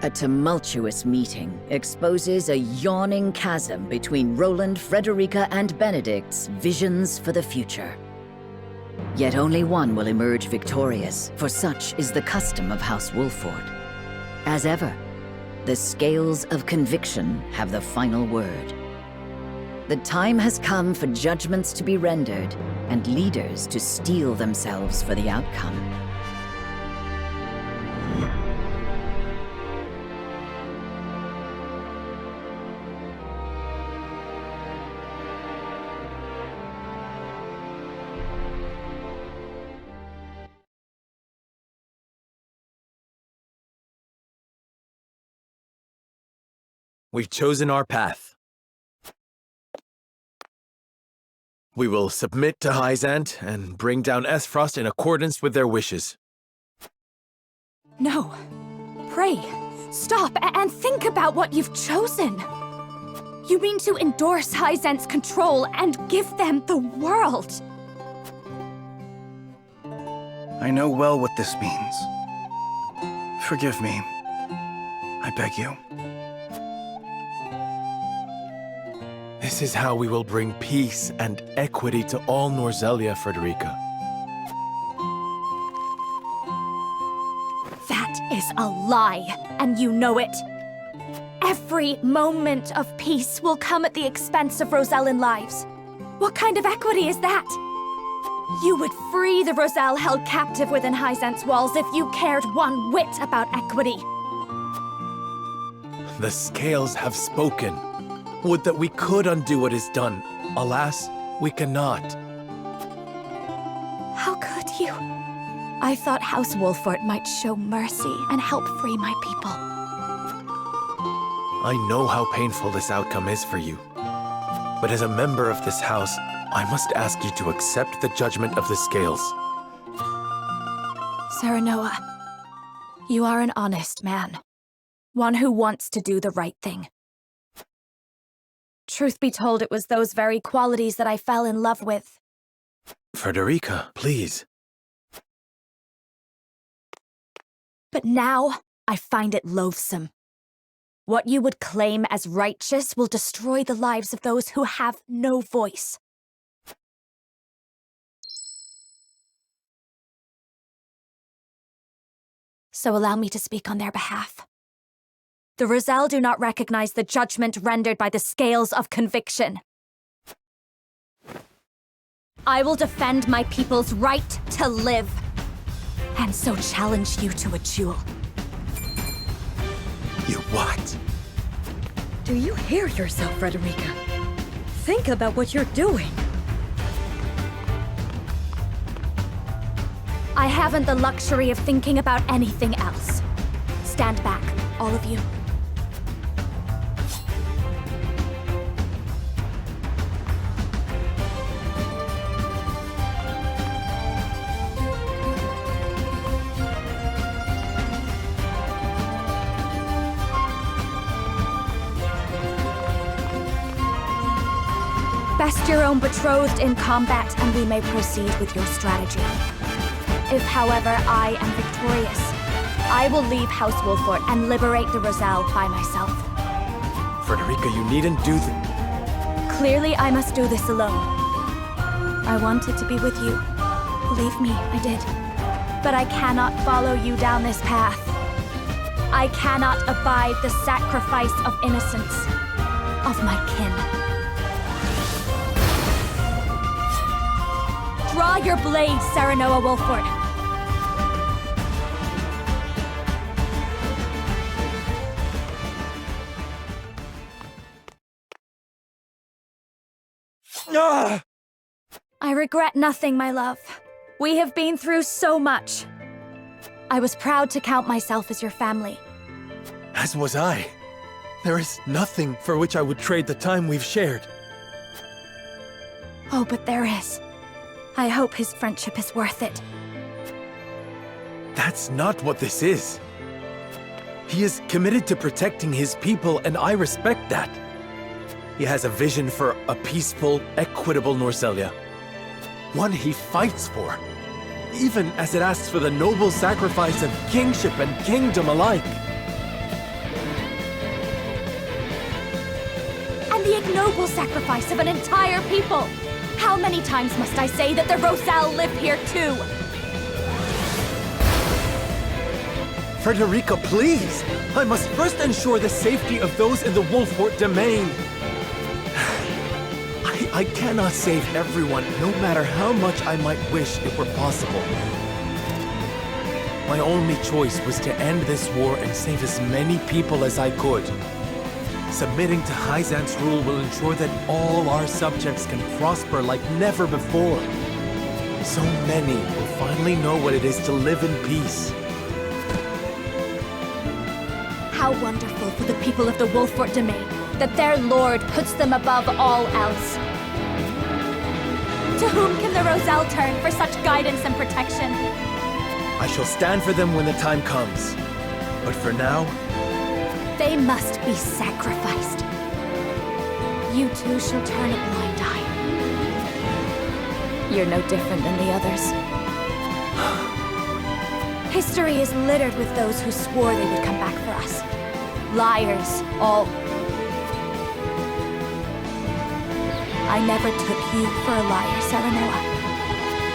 A tumultuous meeting exposes a yawning chasm between Roland, Frederica, and Benedict's visions for the future. Yet only one will emerge victorious, for such is the custom of House Wolffort. As ever, the scales of conviction have the final word. The time has come for judgments to be rendered and leaders to steel themselves for the outcome. We've chosen our path. We will submit to Hyzant and bring down Aesfrost in accordance with their wishes. No. Pray, stop and think about what you've chosen. You mean to endorse Hyzant's control and give them the world. I know well what this means. Forgive me. I beg you. This is how we will bring peace and equity to all Norzelia, Frederica. That is a lie, and you know it. Every moment of peace will come at the expense of Rosellan lives. What kind of equity is that? You would free the Roselle held captive within Hyzant's walls if you cared one whit about equity. The scales have spoken. Would that we could undo what is done. Alas, we cannot. How could you? I thought House Wolffort might show mercy and help free my people. I know how painful this outcome is for you. But as a member of this house, I must ask you to accept the judgment of the scales. Serenoa, you are an honest man. One who wants to do the right thing. Truth be told, it was those very qualities that I fell in love with. Frederica, please. But now, I find it loathsome. What you would claim as righteous will destroy the lives of those who have no voice. So allow me to speak on their behalf. The Roselle do not recognize the judgment rendered by the scales of conviction. I will defend my people's right to live, and so challenge you to a duel. You what? Do you hear yourself, Frederica? Think about what you're doing. I haven't the luxury of thinking about anything else. Stand back, all of you. Best your own betrothed in combat, and we may proceed with your strategy. If, however, I am victorious, I will leave House Wolffort and liberate the Roselle by myself. Frederica, you needn't do that. Clearly, I must do this alone. I wanted to be with you. Believe me, I did. But I cannot follow you down this path. I cannot abide the sacrifice of innocence of my kin. Draw your blade, Serenoa Wolffort. Ah! I regret nothing, my love. We have been through so much. I was proud to count myself as your family. As was I. There is nothing for which I would trade the time we've shared. Oh, but there is. I hope his friendship is worth it. That's not what this is. He is committed to protecting his people, and I respect that. He has a vision for a peaceful, equitable Norzelia. One he fights for, even as it asks for the noble sacrifice of kingship and kingdom alike. the ignoble sacrifice of an entire people. How many times must I say that the Roselle live here too? Frederica, please! I must first ensure the safety of those in the Wolffort domain. I cannot save everyone, no matter how much I might wish it were possible. My only choice was to end this war and save as many people as I could. Submitting to Hyzant's rule will ensure that all our subjects can prosper like never before. So many will finally know what it is to live in peace. How wonderful for the people of the Wolffort domain that their lord puts them above all else. To whom can the Roselle turn for such guidance and protection? I shall stand for them when the time comes. But for now, they must be sacrificed. You too shall turn a blind eye. You're no different than the others. History is littered with those who swore they would come back for us. Liars, all. I never took you for a liar, Serenoa.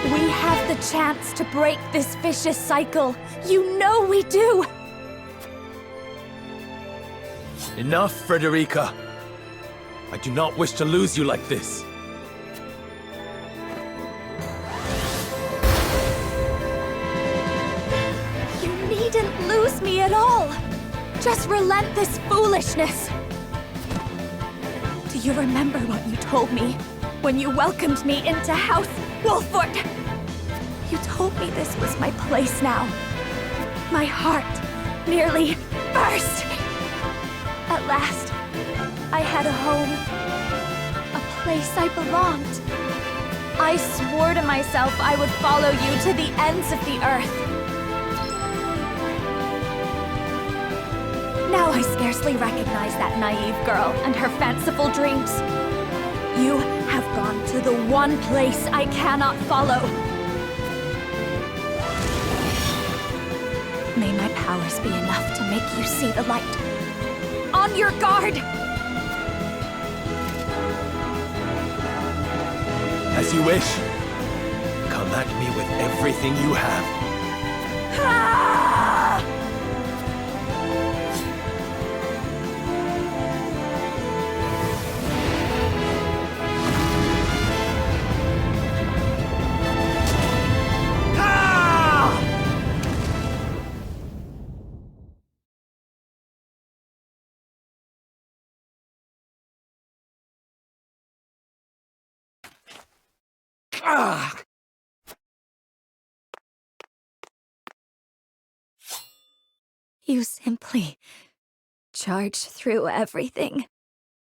We have the chance to break this vicious cycle. You know we do! enough, Frederica. I do not wish to lose you like this. You needn't lose me at all. Just relent this foolishness. Do you remember what you told me when you welcomed me into House Wolffort? You told me this was my place now. My heart nearly burst. At last, I had a home. A place I belonged. I swore to myself I would follow you to the ends of the earth. Now I scarcely recognize that naive girl and her fanciful dreams. You have gone to the one place I cannot follow. May my powers be enough to make you see the light. On your guard! As you wish. Come at me with everything you have. Ah! Ah! You simply charge through everything,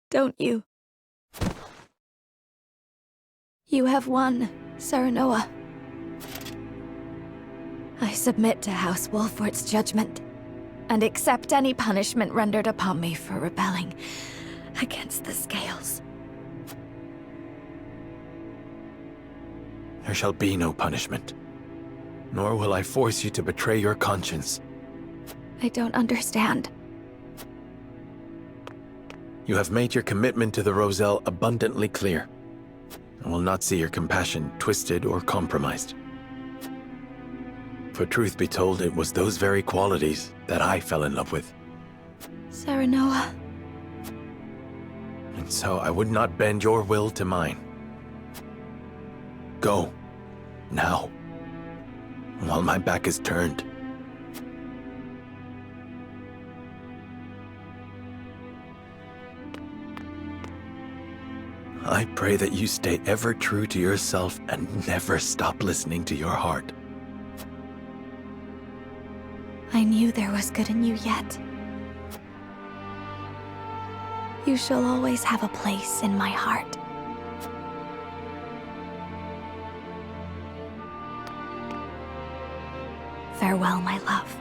don't you? You have won, Serenoa. I submit to House Wolffort's judgment, and accept any punishment rendered upon me for rebelling against the scales. There shall be no punishment. Nor will I force you to betray your conscience. I don't understand. You have made your commitment to the Roselle abundantly clear. I will not see your compassion twisted or compromised. For truth be told, it was those very qualities that I fell in love with. Serenoa. And so I would not bend your will to mine. Go. Now. While my back is turned. I pray that you stay ever true to yourself and never stop listening to your heart. I knew there was good in you yet. You shall always have a place in my heart. Farewell, my love.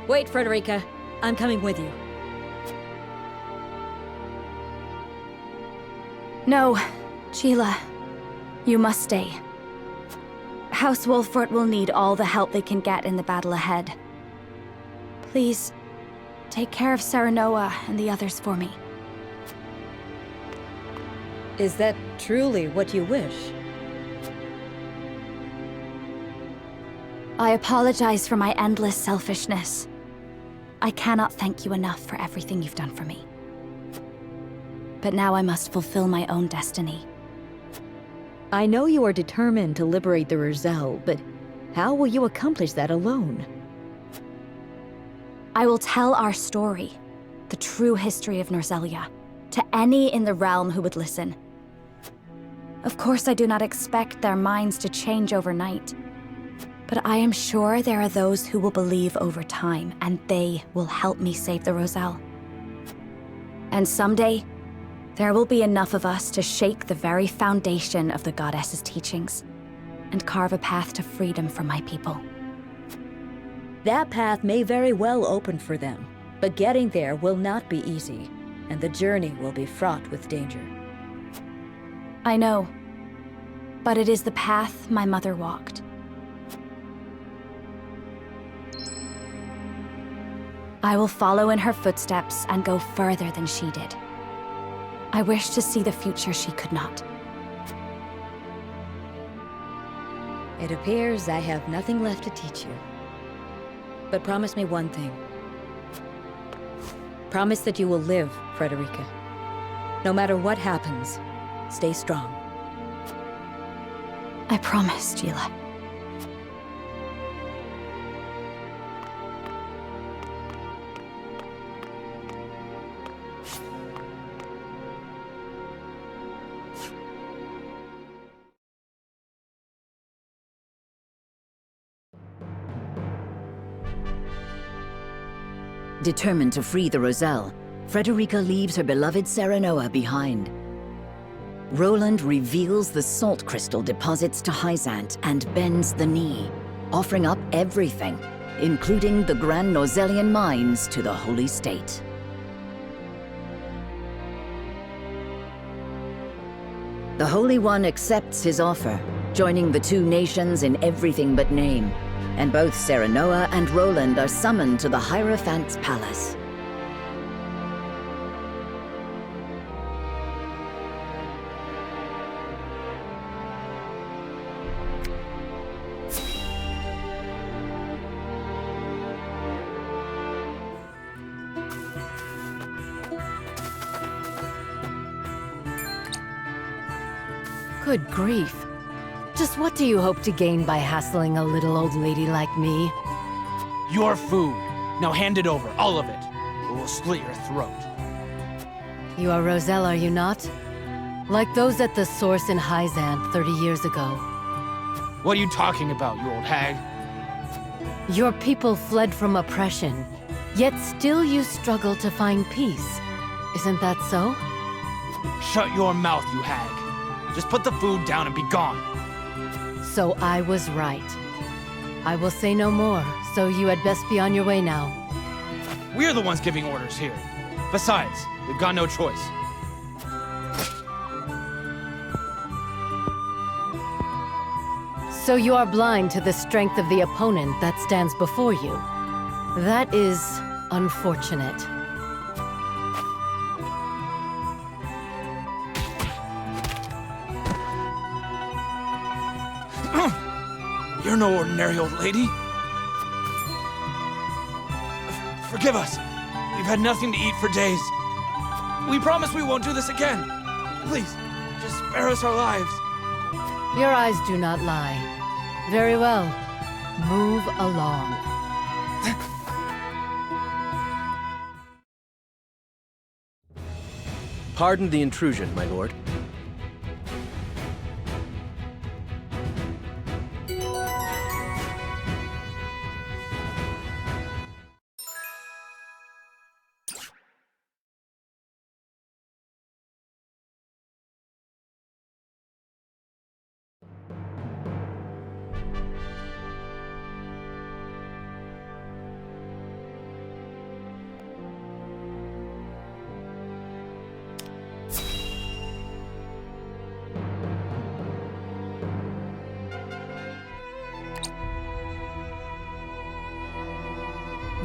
Wait, Frederica. I'm coming with you. No, Sheila. You must stay. House Wolffort will need all the help they can get in the battle ahead. Please, take care of Serenoa and the others for me. Is that truly what you wish? I apologize for my endless selfishness. I cannot thank you enough for everything you've done for me. But now I must fulfill my own destiny. I know you are determined to liberate the Roselle, but how will you accomplish that alone? I will tell our story, the true history of Norzelia, to any in the realm who would listen. Of course, I do not expect their minds to change overnight. But I am sure there are those who will believe over time, and they will help me save the Roselle. And someday, there will be enough of us to shake the very foundation of the Goddess's teachings, and carve a path to freedom for my people. That path may very well open for them, but getting there will not be easy, and the journey will be fraught with danger. I know, but it is the path my mother walked. I will follow in her footsteps and go further than she did. I wish to see the future she could not. It appears I have nothing left to teach you. But promise me one thing. Promise that you will live, Frederica. No matter what happens, stay strong. I promise, Gila. Determined to free the Roselle, Frederica leaves her beloved Serenoa behind. Roland reveals the salt crystal deposits to Hyzant and bends the knee, offering up everything, including the Grand Norzelian mines to the Holy State. The Holy One accepts his offer, joining the two nations in everything but name, and both Serenoa and Roland are summoned to the Hierophant's palace. Good grief. Just what do you hope to gain by hassling a little old lady like me? Your food. Now hand it over, all of it, or we'll slit your throat. You are Roselle, are you not? Like those at the source in Hyzant 30 years ago. What are you talking about, you old hag? Your people fled from oppression, yet still you struggle to find peace. Isn't that so? Shut your mouth, you hag. Just put the food down and be gone. So I was right. I will say no more, so you had best be on your way now. We're the ones giving orders here. Besides, we've got no choice. So you are blind to the strength of the opponent that stands before you. That is unfortunate. You're no ordinary old lady. Forgive us. We've had nothing to eat for days. We promise we won't do this again. Please, just spare us our lives. Your eyes do not lie. Very well. Move along. Pardon the intrusion, my lord.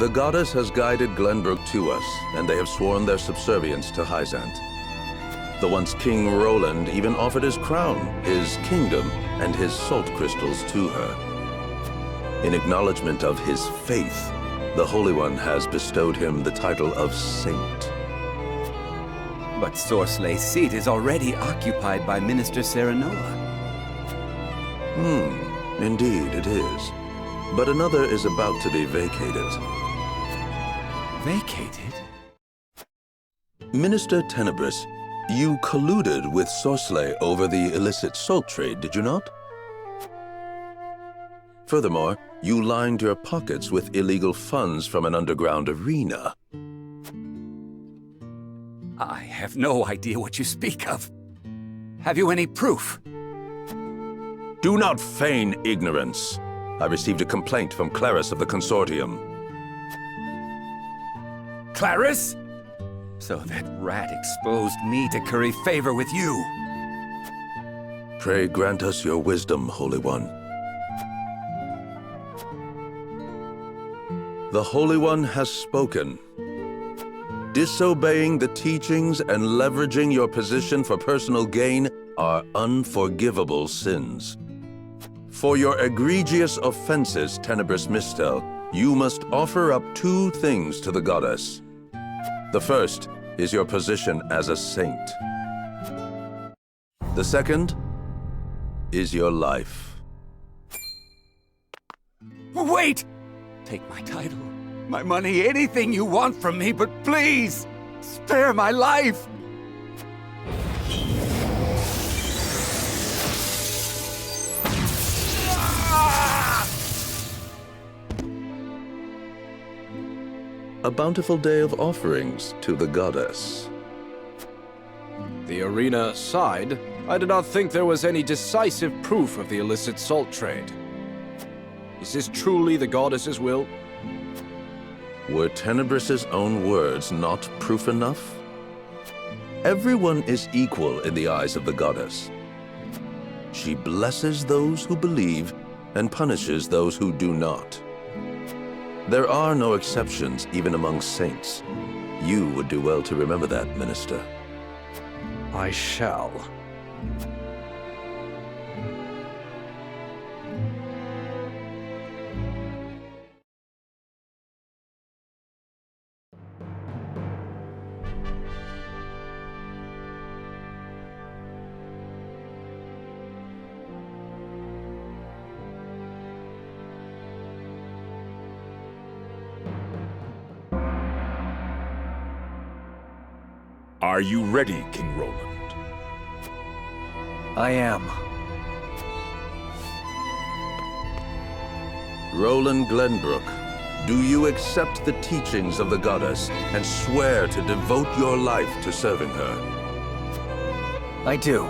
The goddess has guided Glenbrook to us, and they have sworn their subservience to Hyzant. The once King Roland even offered his crown, his kingdom, and his salt crystals to her. In acknowledgement of his faith, the Holy One has bestowed him the title of Saint. But Sorslay's seat is already occupied by Minister Serenoa. Indeed it is. But another is about to be vacated. Vacated? Minister Tenebris, you colluded with Sorsley over the illicit salt trade, did you not? Furthermore, you lined your pockets with illegal funds from an underground arena. I have no idea what you speak of. Have you any proof? Do not feign ignorance. I received a complaint from Claris of the Consortium. Claris? So that rat exposed me to curry favor with you. Pray grant us your wisdom, Holy One. The Holy One has spoken. Disobeying the teachings and leveraging your position for personal gain are unforgivable sins. For your egregious offenses, Tenebris Mistel, you must offer up 2 things to the goddess. The first is your position as a saint. The second is your life. Wait! Take my title, my money, anything you want from me, but please, spare my life! A bountiful day of offerings to the goddess. The arena sighed. I did not think there was any decisive proof of the illicit salt trade. Is this truly the goddess's will? Were Tenebris's own words not proof enough? Everyone is equal in the eyes of the goddess. She blesses those who believe and punishes those who do not. There are no exceptions, even among saints. You would do well to remember that, Minister. I shall. Are you ready, King Roland? I am. Roland Glenbrook, do you accept the teachings of the goddess and swear to devote your life to serving her? I do.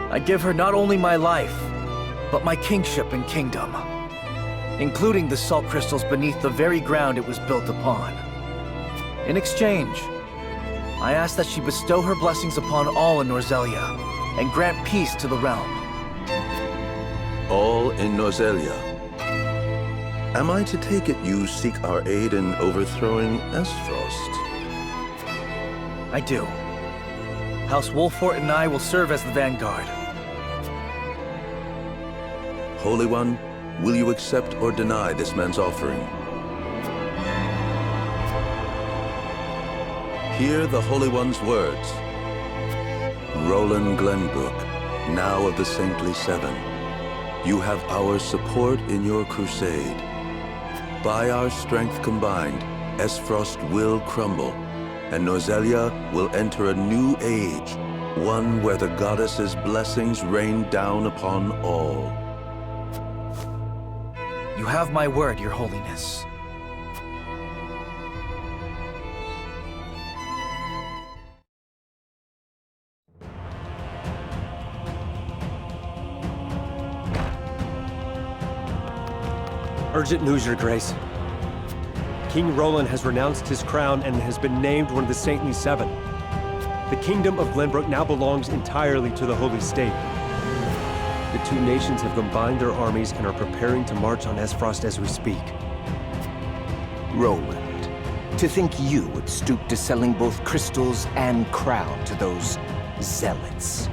I give her not only my life, but my kingship and kingdom, including the salt crystals beneath the very ground it was built upon. In exchange, I ask that she bestow her blessings upon all in Norzelia and grant peace to the realm. All in Norzelia. Am I to take it you seek our aid in overthrowing Aesfrost? I do. House Wolffort and I will serve as the vanguard. Holy One, will you accept or deny this man's offering? Hear the Holy One's words. Roland Glenbrook, now of the Saintly Seven, you have our support in your crusade. By our strength combined, Aesfrost will crumble, and Norzelia will enter a new age, one where the goddess's blessings rain down upon all. You have my word, Your Holiness. Urgent news, Your Grace. King Roland has renounced his crown and has been named one of the Saintly Seven. The kingdom of Glenbrook now belongs entirely to the Holy State. The 2 nations have combined their armies and are preparing to march on Aesfrost as we speak. Roland, to think you would stoop to selling both crystals and crown to those zealots.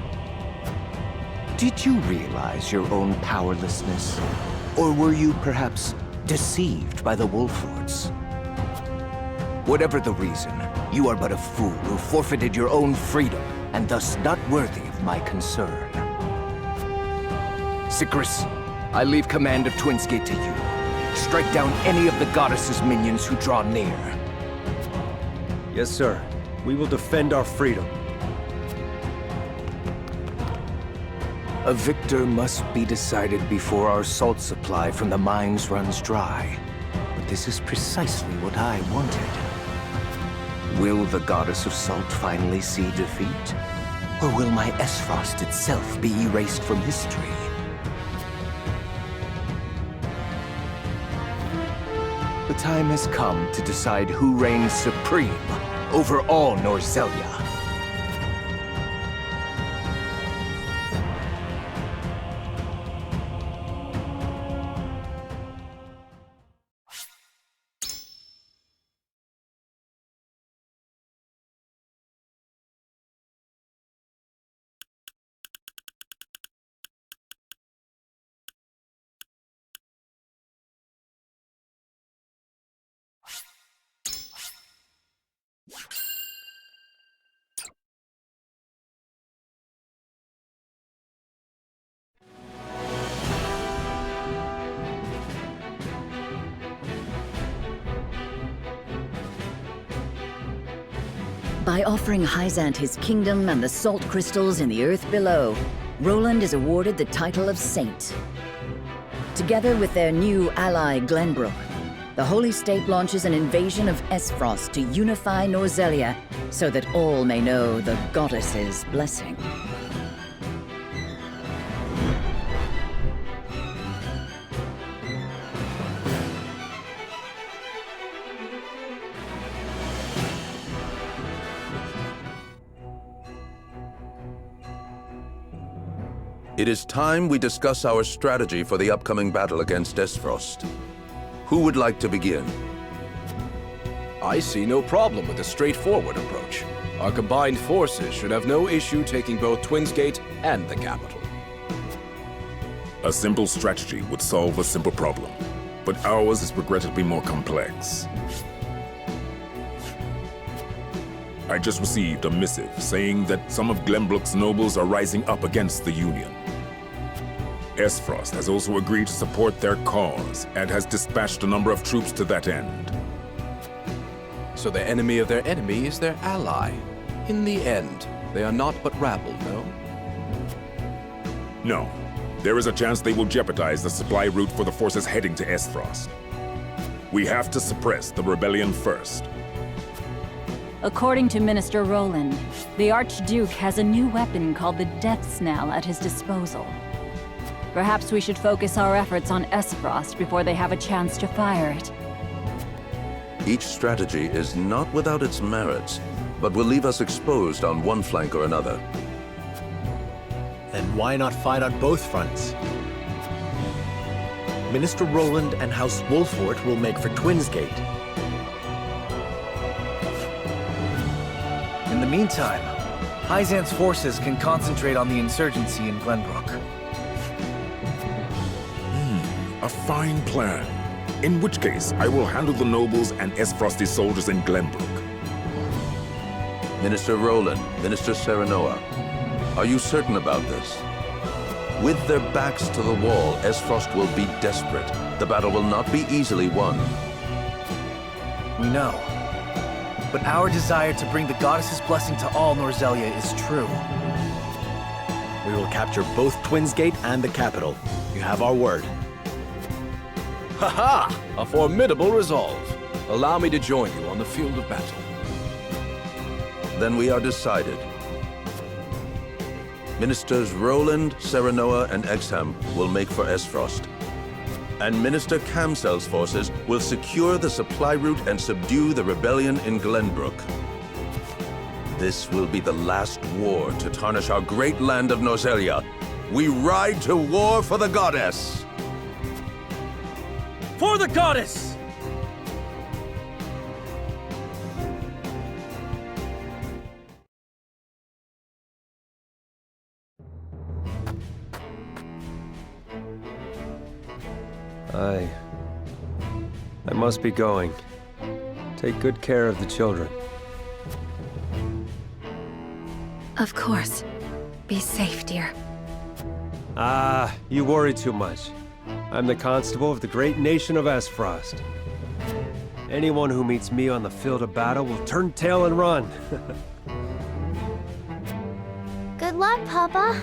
Did you realize your own powerlessness? Or were you perhaps deceived by the Wolfforts? Whatever the reason, you are but a fool who forfeited your own freedom, and thus not worthy of my concern. Sicris, I leave command of Twinsgate to you. Strike down any of the goddess's minions who draw near. Yes, sir. We will defend our freedom. A victor must be decided before our salt supply from the mines runs dry. But this is precisely what I wanted. Will the goddess of salt finally see defeat? Or will my Aesfrost itself be erased from history? The time has come to decide who reigns supreme over all Norzelia. By offering Hyzant his kingdom and the salt crystals in the earth below, Roland is awarded the title of Saint. Together with their new ally Glenbrook, the Holy State launches an invasion of Aesfrost to unify Norzelia so that all may know the goddess's blessing. It is time we discuss our strategy for the upcoming battle against Aesfrost. Who would like to begin? I see no problem with a straightforward approach. Our combined forces should have no issue taking both Twinsgate and the capital. A simple strategy would solve a simple problem, but ours is regrettably more complex. I just received a missive saying that some of Glenbrook's nobles are rising up against the Union. Aesfrost has also agreed to support their cause and has dispatched a number of troops to that end. So the enemy of their enemy is their ally. In the end, they are not but rabble, no? No. There is a chance they will jeopardize the supply route for the forces heading to Aesfrost. We have to suppress the rebellion first. According to Minister Roland, the Archduke has a new weapon called the Deathsknell at his disposal. Perhaps we should focus our efforts on Aesfrost before they have a chance to fire it. Each strategy is not without its merits, but will leave us exposed on one flank or another. Then why not fight on both fronts? Minister Roland and House Wolffort will make for Twinsgate. In the meantime, Hyzant's forces can concentrate on the insurgency in Glenbrook. A fine plan. In which case, I will handle the nobles and Aesfrosti soldiers in Glenbrook. Minister Roland, Minister Serenoa, are you certain about this? With their backs to the wall, Aesfrost will be desperate. The battle will not be easily won. We know. But our desire to bring the goddess's blessing to all Norzelia is true. We will capture both Twinsgate and the capital. You have our word. Ha-ha! A formidable resolve. Allow me to join you on the field of battle. Then we are decided. Ministers Roland, Serenoa, and Exham will make for Aesfrost. And Minister Kamsel's forces will secure the supply route and subdue the rebellion in Glenbrook. This will be the last war to tarnish our great land of Norzelia. We ride to war for the goddess! For the goddess! I must be going. Take good care of the children. Of course. Be safe, dear. Ah, you worry too much. I'm the constable of the great nation of Aesfrost. Anyone who meets me on the field of battle will turn tail and run. Good luck, Papa.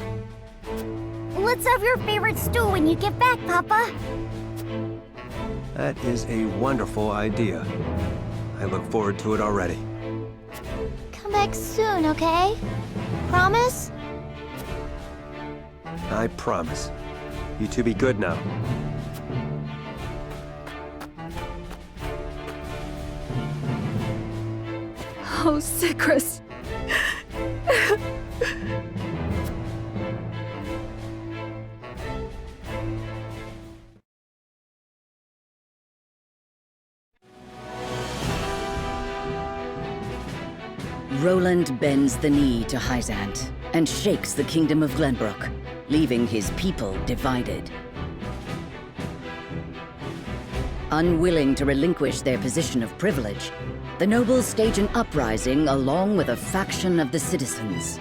Let's have your favorite stew when you get back, Papa. That is a wonderful idea. I look forward to it already. Come back soon, okay? Promise? I promise. You two be good now. Oh, Sycrus. Roland bends the knee to Hyzant and shakes the kingdom of Glenbrook, leaving his people divided. Unwilling to relinquish their position of privilege, the nobles stage an uprising along with a faction of the citizens.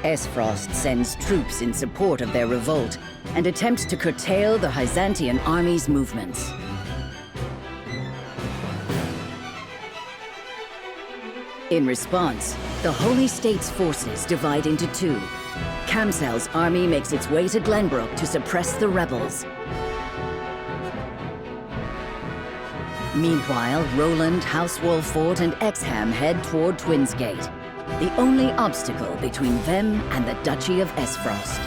Aesfrost sends troops in support of their revolt and attempts to curtail the Hyzantian army's movements. In response, the Holy State's forces divide into two. Kamsel's army makes its way to Glenbrook to suppress the rebels. Meanwhile, Roland, House Wolffort, and Exham head toward Twinsgate, the only obstacle between them and the Duchy of Aesfrost.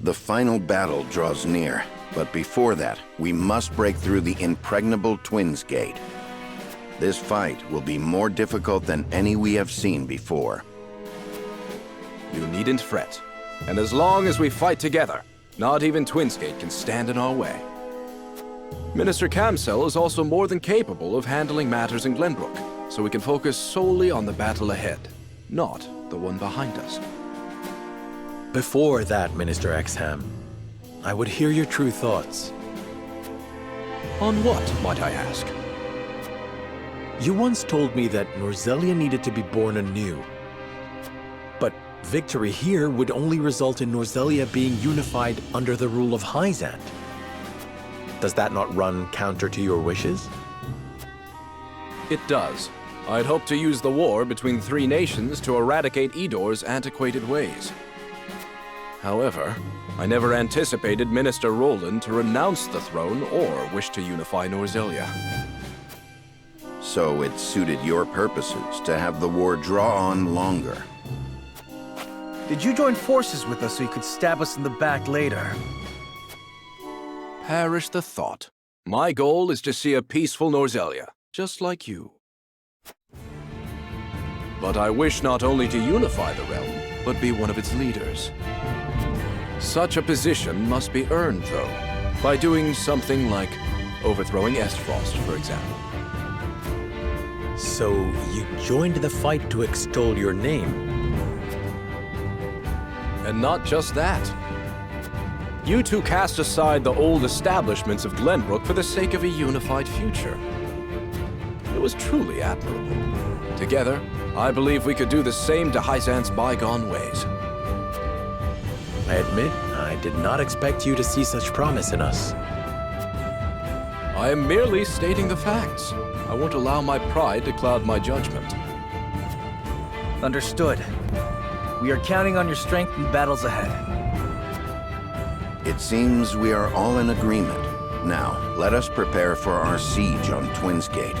The final battle draws near, but before that, we must break through the impregnable Twins Gate. This fight will be more difficult than any we have seen before. You needn't fret. And as long as we fight together, not even Twinsgate can stand in our way. Minister Kamsel is also more than capable of handling matters in Glenbrook, so we can focus solely on the battle ahead, not the one behind us. Before that, Minister Exham, I would hear your true thoughts. On what, might I ask? You once told me that Norzelia needed to be born anew. But victory here would only result in Norzelia being unified under the rule of Hyzant. Does that not run counter to your wishes? It does. I'd hoped to use the war between three nations to eradicate Edor's antiquated ways. However, I never anticipated Minister Roland to renounce the throne or wish to unify Norzelia. So it suited your purposes to have the war draw on longer. Did you join forces with us so you could stab us in the back later? Perish the thought. My goal is to see a peaceful Norzelia, just like you. But I wish not only to unify the realm, but be one of its leaders. Such a position must be earned, though, by doing something like overthrowing Aesfrost, for example. So you joined the fight to extol your name? And not just that. You two cast aside the old establishments of Glenbrook for the sake of a unified future. It was truly admirable. Together, I believe we could do the same to Hyzant's bygone ways. I admit, I did not expect you to see such promise in us. I am merely stating the facts. I won't allow my pride to cloud my judgment. Understood. We are counting on your strength in the battles ahead. It seems we are all in agreement. Now, let us prepare for our siege on Twinsgate.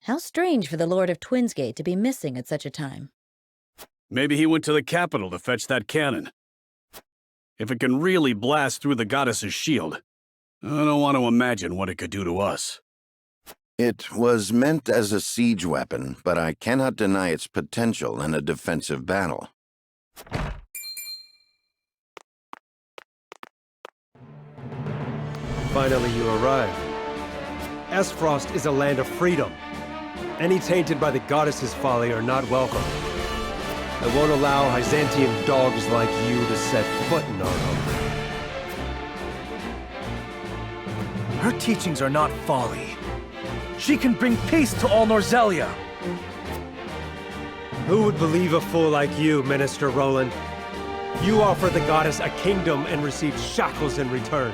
How strange for the Lord of Twinsgate to be missing at such a time. Maybe he went to the capital to fetch that cannon. If it can really blast through the goddess's shield, I don't want to imagine what it could do to us. It was meant as a siege weapon, but I cannot deny its potential in a defensive battle. Finally, you arrive. Aesfrost is a land of freedom. Any tainted by the goddess's folly are not welcome. I won't allow Byzantian dogs like you to set foot in our home. Her teachings are not folly. She can bring peace to all Norzelia. Who would believe a fool like you, Minister Roland? You offer the goddess a kingdom and receive shackles in return.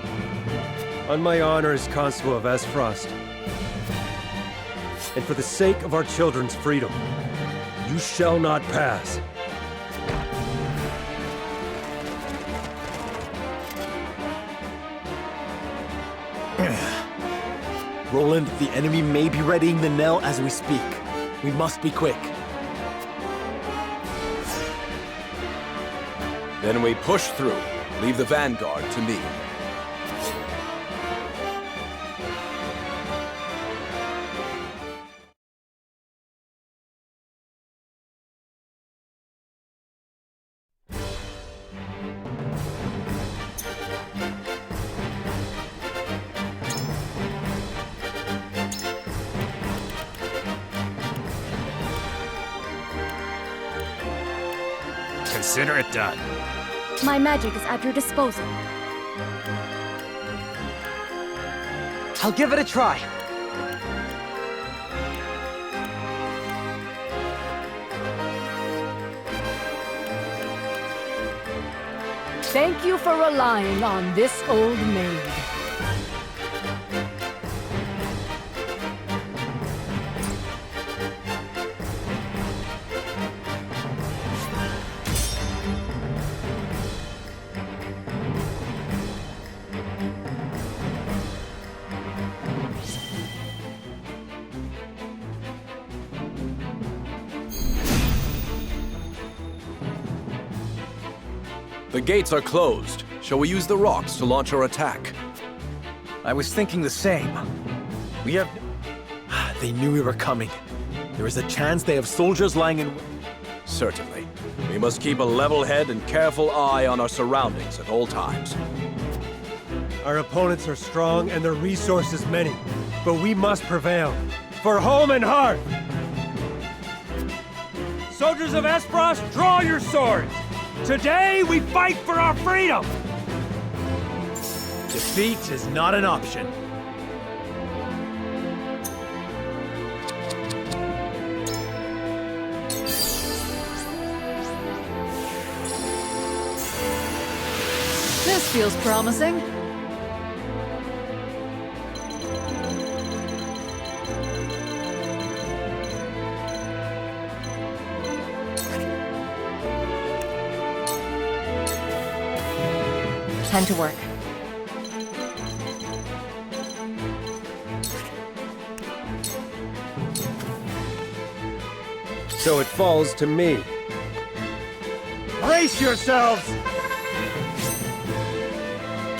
On my honor as Constable of Aesfrost, and for the sake of our children's freedom, you shall not pass. Roland, the enemy may be readying the knell as we speak. We must be quick. Then we push through. Leave the vanguard to me. Consider it done. My magic is at your disposal. I'll give it a try. Thank you for relying on this old maid. The gates are closed. Shall we use the rocks to launch our attack? I was thinking the same. We have... They knew we were coming. There is a chance they have soldiers lying in... Certainly. We must keep a level head and careful eye on our surroundings at all times. Our opponents are strong and their resources many, but we must prevail. For home and hearth! Soldiers of Aesfrost, draw your swords! Today, we fight for our freedom! Defeat is not an option. This feels promising. Time to work. So it falls to me. Brace yourselves!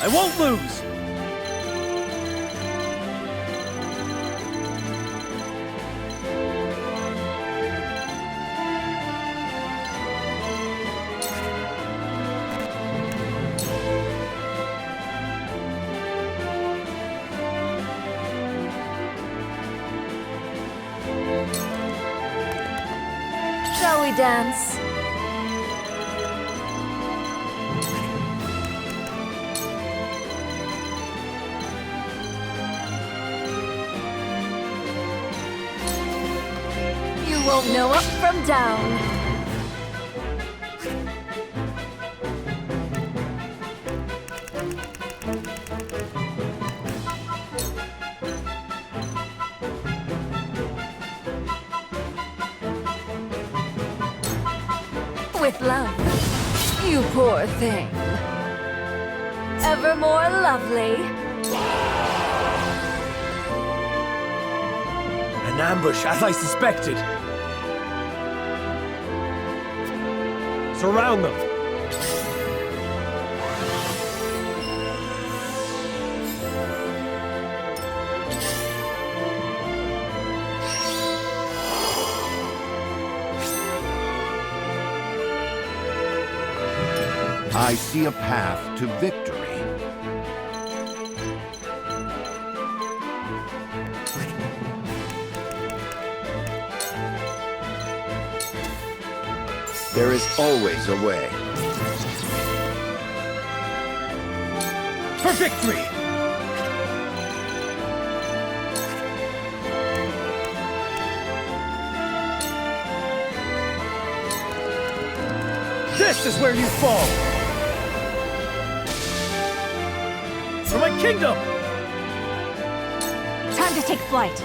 I won't lose! Shall we dance? You won't know up from down. With love, you poor thing. Ever more lovely. An ambush, as I suspected. Surround them! I see a path to victory. There is always a way. For victory! This is where you fall! For my kingdom! Time to take flight.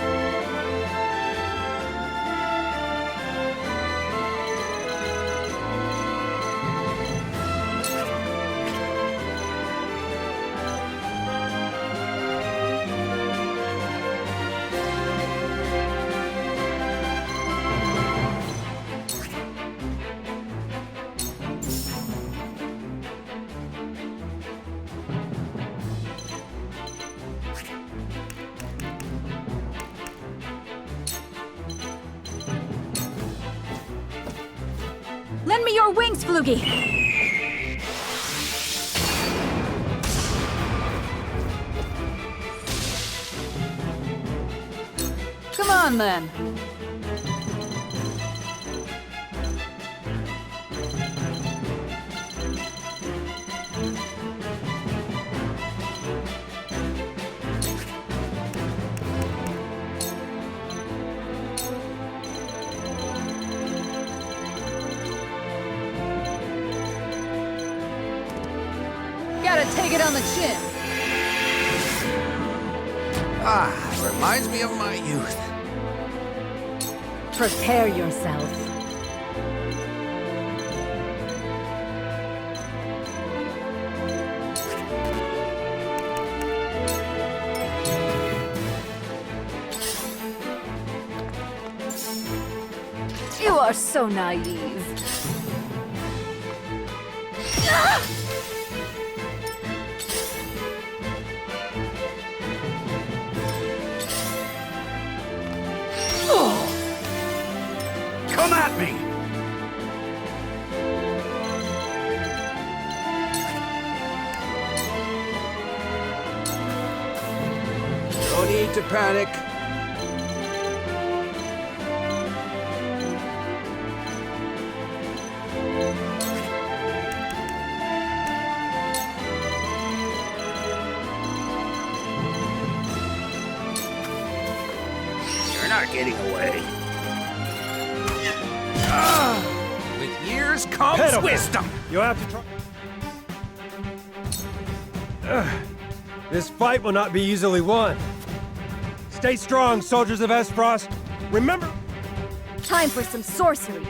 Lend me your wings, Floogie! Come on, then. Gotta take it on the chin. Ah, reminds me of my youth. Prepare yourself. You are so naive. Come at me! No need to panic. You're not getting away. With years comes Head up. wisdom. You'll have to try. This fight will not be easily won. Stay strong, soldiers of Aesfrost. Remember... Time for some sorcery.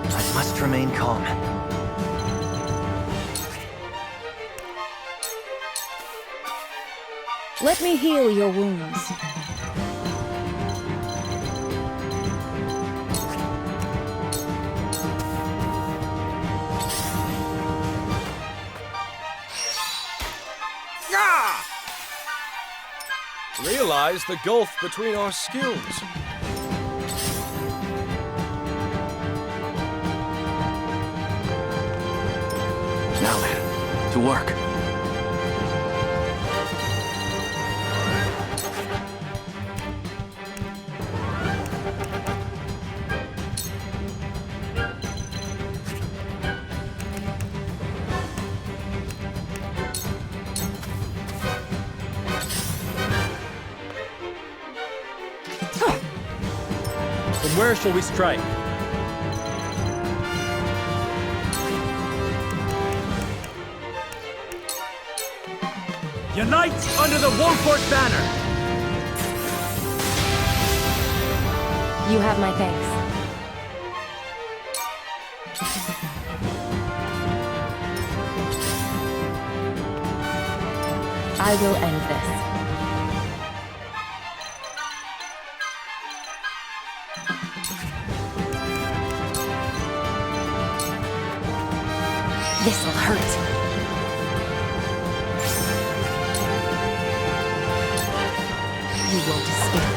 I must remain calm. Let me heal your wounds. Realize the gulf between our skills. Now then, to work. Where shall we strike? Unite under the Wolffort banner! You have my thanks. I will end this. This'll hurt. You won't escape.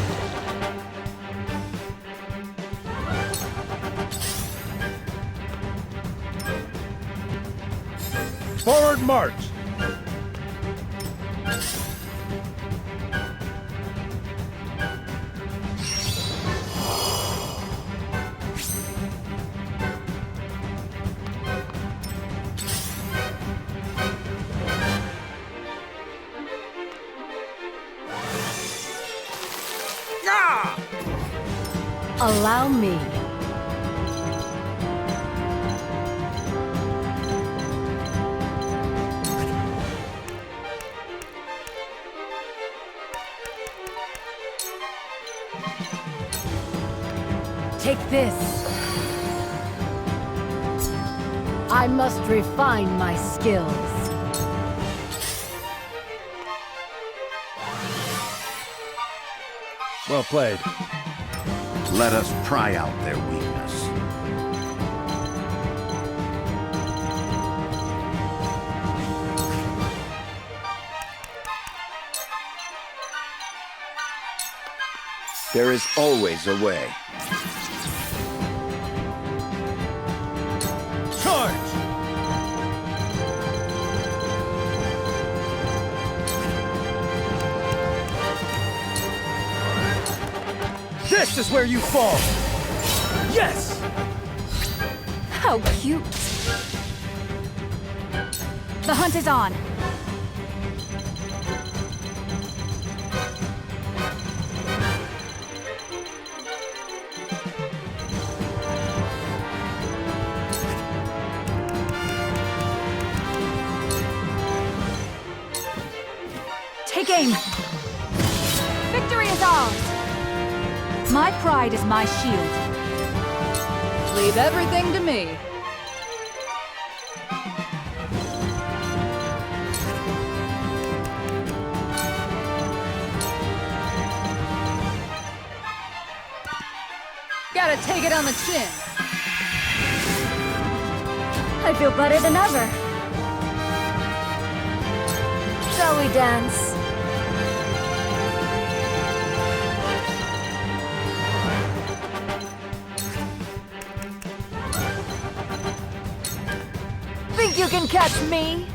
Forward march! Allow me. Take this. I must refine my skills. Well played. Let us pry out their weakness. There is always a way. Charge! This is where you fall! Yes! How cute. The hunt is on. Take aim. Victory is ours. My pride is my shield. Leave everything to me. Gotta take it on the chin. I feel better than ever. Shall we dance? Think you can catch me?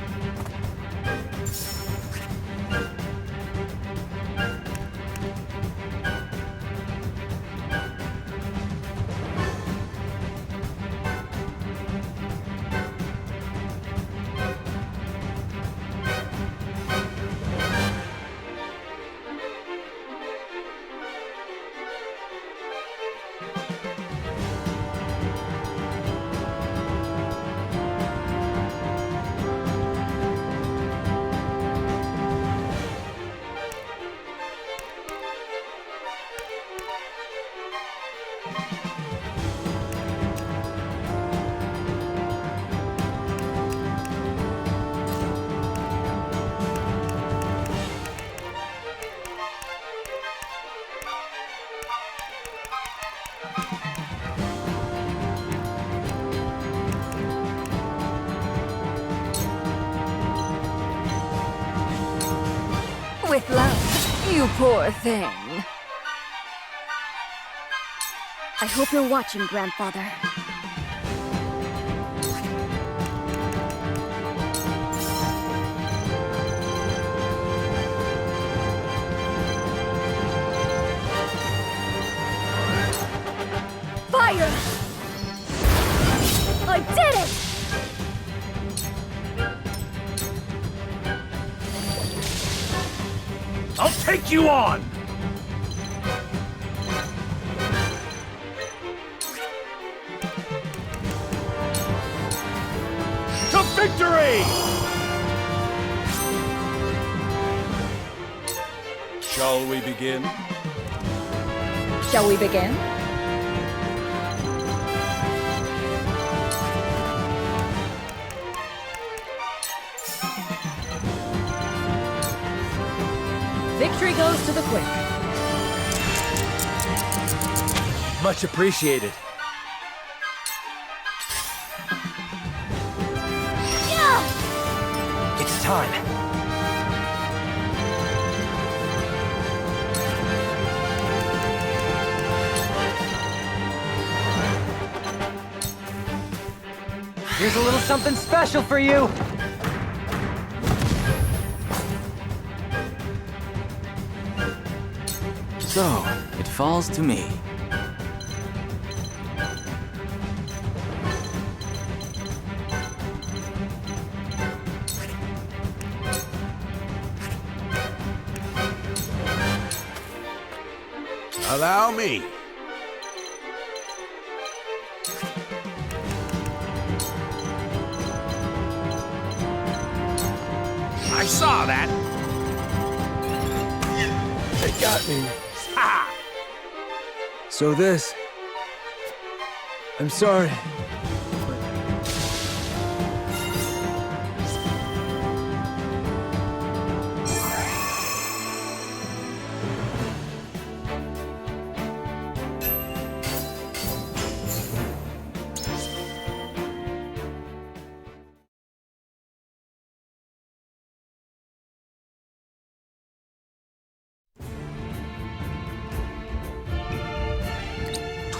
With love, you poor thing. I hope you're watching, Grandfather. Fire! I did it! I'll take you on! victory! Shall we begin? Shall we begin? Victory goes to the quick. Much appreciated. It's time. Here's a little something special for you. So, it falls to me. Allow me. I saw that. They got me. Ha! So this... I'm sorry.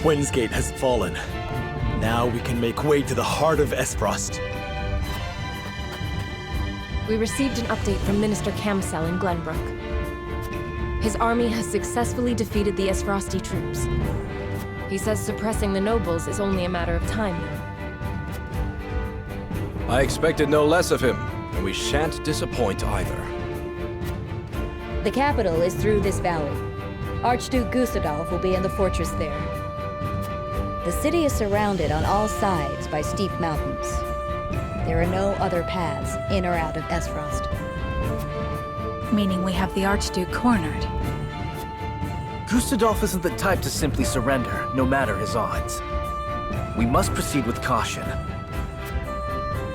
Twinsgate has fallen. Now we can make way to the heart of Aesfrost. We received an update from Minister Camsell in Glenbrook. His army has successfully defeated the Aesfrosti troops. He says suppressing the nobles is only a matter of time now. I expected no less of him, and we shan't disappoint either. The capital is through this valley. Archduke Gustadolf will be in the fortress there. The city is surrounded on all sides by steep mountains. There are no other paths in or out of Aesfrost. Meaning we have the Archduke cornered. Gustadolf isn't the type to simply surrender, no matter his odds. We must proceed with caution.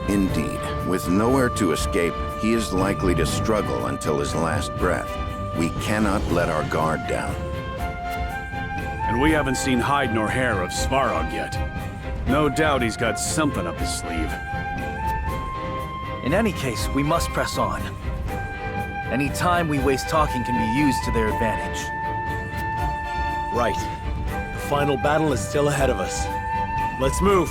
Indeed, with nowhere to escape, he is likely to struggle until his last breath. We cannot let our guard down. And we haven't seen hide nor hair of Svarog yet. No doubt he's got something up his sleeve. In any case, we must press on. Any time we waste talking can be used to their advantage. Right. The final battle is still ahead of us. Let's move.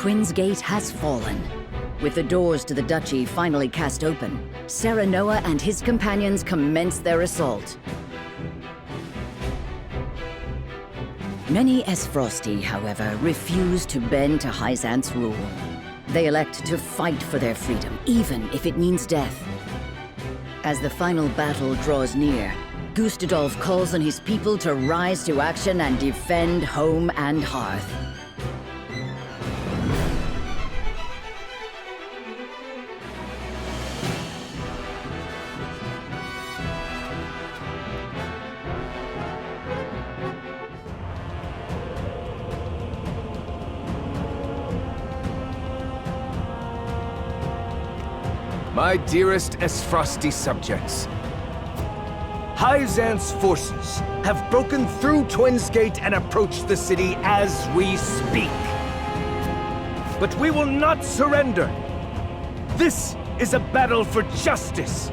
Twinsgate has fallen. With the doors to the duchy finally cast open, Serenoa and his companions commence their assault. Many Aesfrosti, however, refuse to bend to Hyzant's rule. They elect to fight for their freedom, even if it means death. As the final battle draws near, Gustadolf calls on his people to rise to action and defend home and hearth. My dearest Aesfrosti subjects, Hyzan's forces have broken through Twins Gate and approached the city as we speak. But we will not surrender. This is a battle for justice,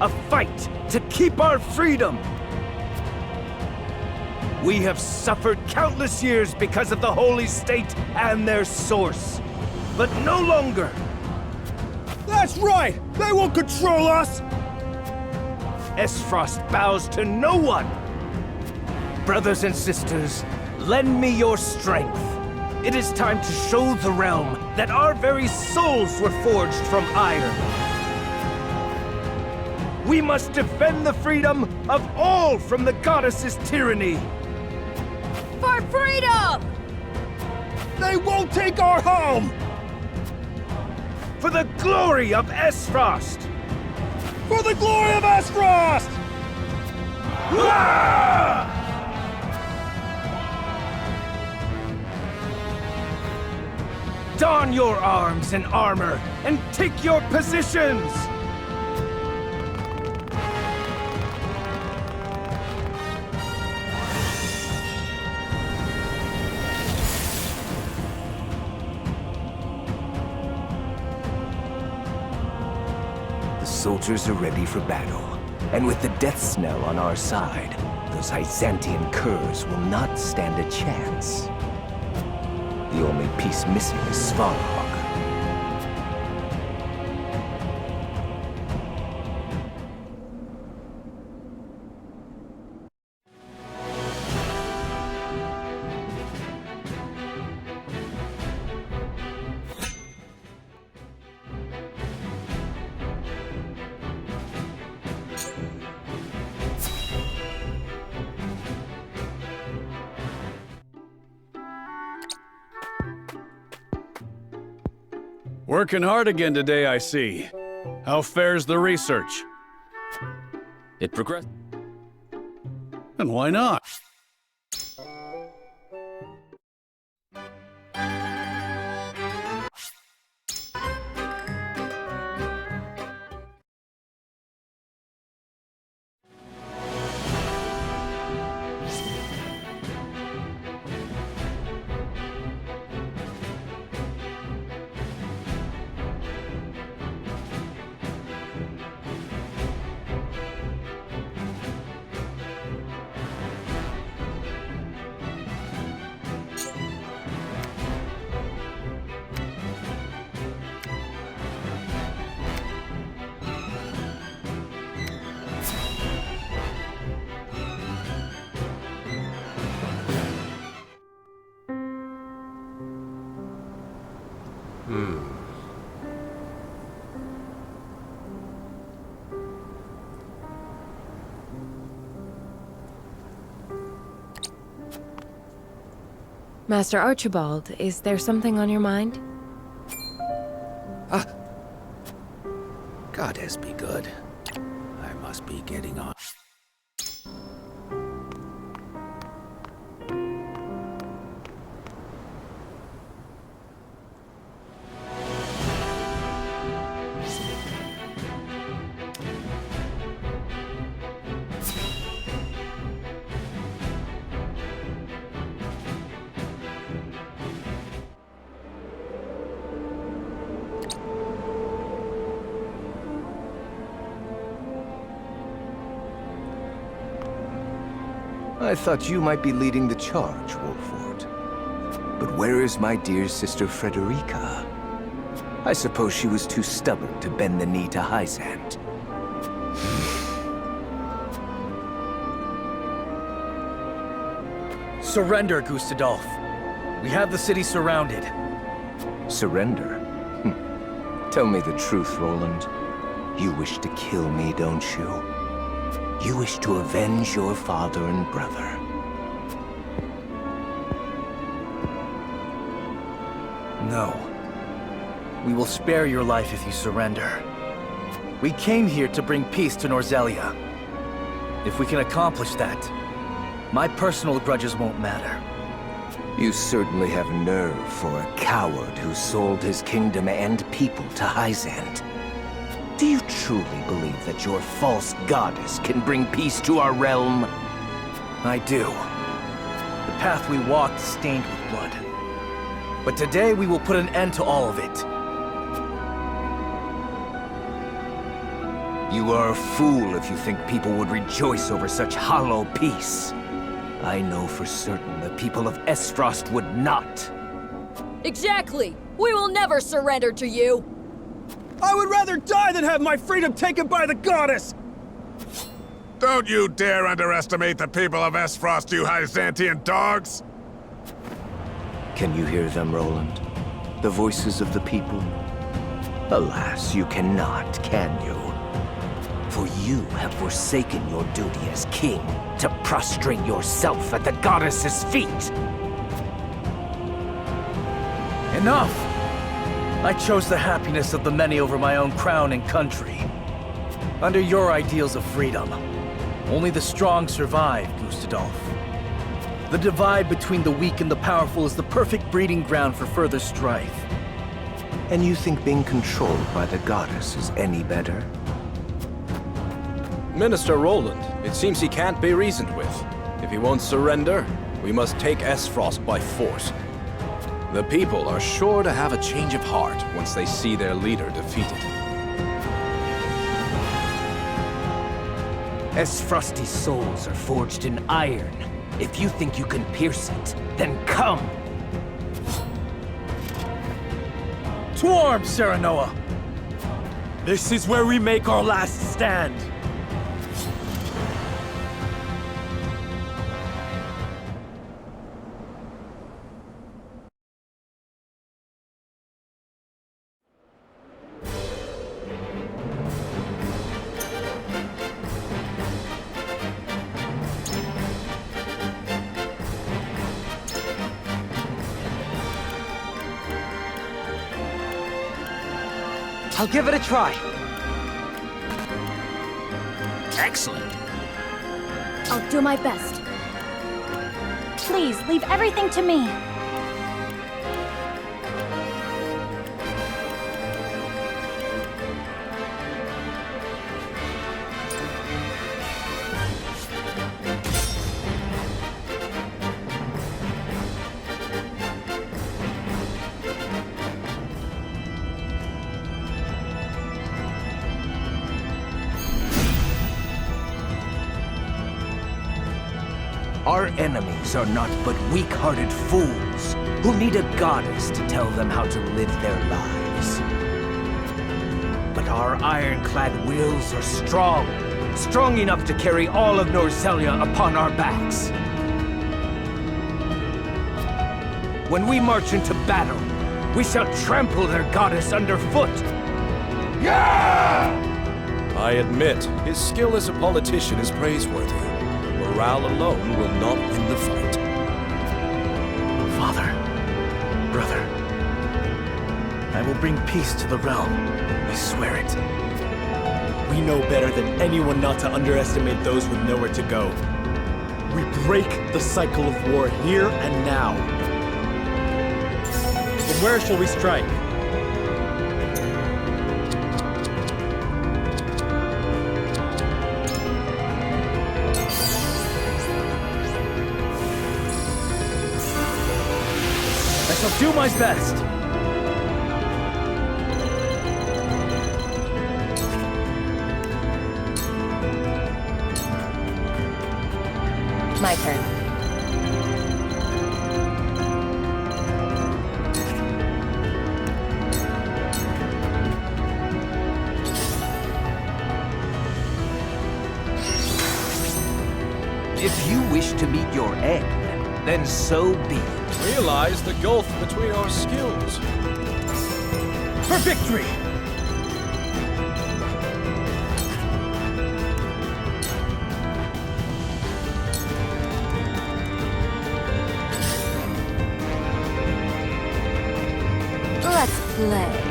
a fight to keep our freedom. We have suffered countless years because of the Holy State and their source, but no longer. That's right! They won't control us! Aesfrost bows to no one. Brothers and sisters, lend me your strength. It is time to show the realm that our very souls were forged from iron. We must defend the freedom of all from the goddess's tyranny. For freedom! They won't take our home! For the glory of Aesfrost! For the glory of Aesfrost! Don your arms and armor, and take your positions! The soldiers are ready for battle, and with the Deathsknell on our side, those Hyzantian curs will not stand a chance. The only piece missing is Svarog. Working hard again today, I see. How fares the research? It progressed. And why not? Master Archibald, is there something on your mind? Goddess be good. I must be getting on. I thought you might be leading the charge, Wolffort. But where is my dear sister Frederica? I suppose she was too stubborn to bend the knee to Hyzan. Surrender, Gustadolf. We have the city surrounded. Surrender? Tell me the truth, Roland. You wish to kill me, don't you? You wish to avenge your father and brother. No. We will spare your life if you surrender. We came here to bring peace to Norzelia. If we can accomplish that, my personal grudges won't matter. You certainly have nerve for a coward who sold his kingdom and people to Hyzan. Do you truly believe that your false goddess can bring peace to our realm? I do. The path we walked is stained with blood. But today we will put an end to all of it. You are a fool if you think people would rejoice over such hollow peace. I know for certain the people of Aesfrost would not. Exactly! We will never surrender to you! I would rather die than have my freedom taken by the goddess! Don't you dare underestimate the people of Aesfrost, you Byzantian dogs! Can you hear them, Roland? The voices of the people? Alas, you cannot, can you? For you have forsaken your duty as king to prostrate yourself at the goddess's feet! Enough! I chose the happiness of the many over my own crown and country. Under your ideals of freedom, only the strong survive, Gustadolf. The divide between the weak and the powerful is the perfect breeding ground for further strife. And you think being controlled by the goddess is any better? Minister Roland, it seems he can't be reasoned with. If he won't surrender, we must take Aesfrost by force. The people are sure to have a change of heart once they see their leader defeated. Aesfrosti's souls are forged in iron. If you think you can pierce it, then come! To arms, Serenoa! This is where we make our last stand! I'll give it a try. Excellent. I'll do my best. Please, leave everything to me. Our enemies are not but weak-hearted fools who need a goddess to tell them how to live their lives. But our ironclad wills are strong, strong enough to carry all of Norzelia upon our backs. When we march into battle, we shall trample their goddess underfoot. Yeah! I admit, his skill as a politician is praiseworthy. Morale alone will not win the fight. Father, brother, I will bring peace to the realm. I swear it. We know better than anyone not to underestimate those with nowhere to go. We break the cycle of war here and now. But where shall we strike? I'll do my best. My turn. If you wish to meet your end, then so be it. Realize the gulf between our skills. For victory! Let's play.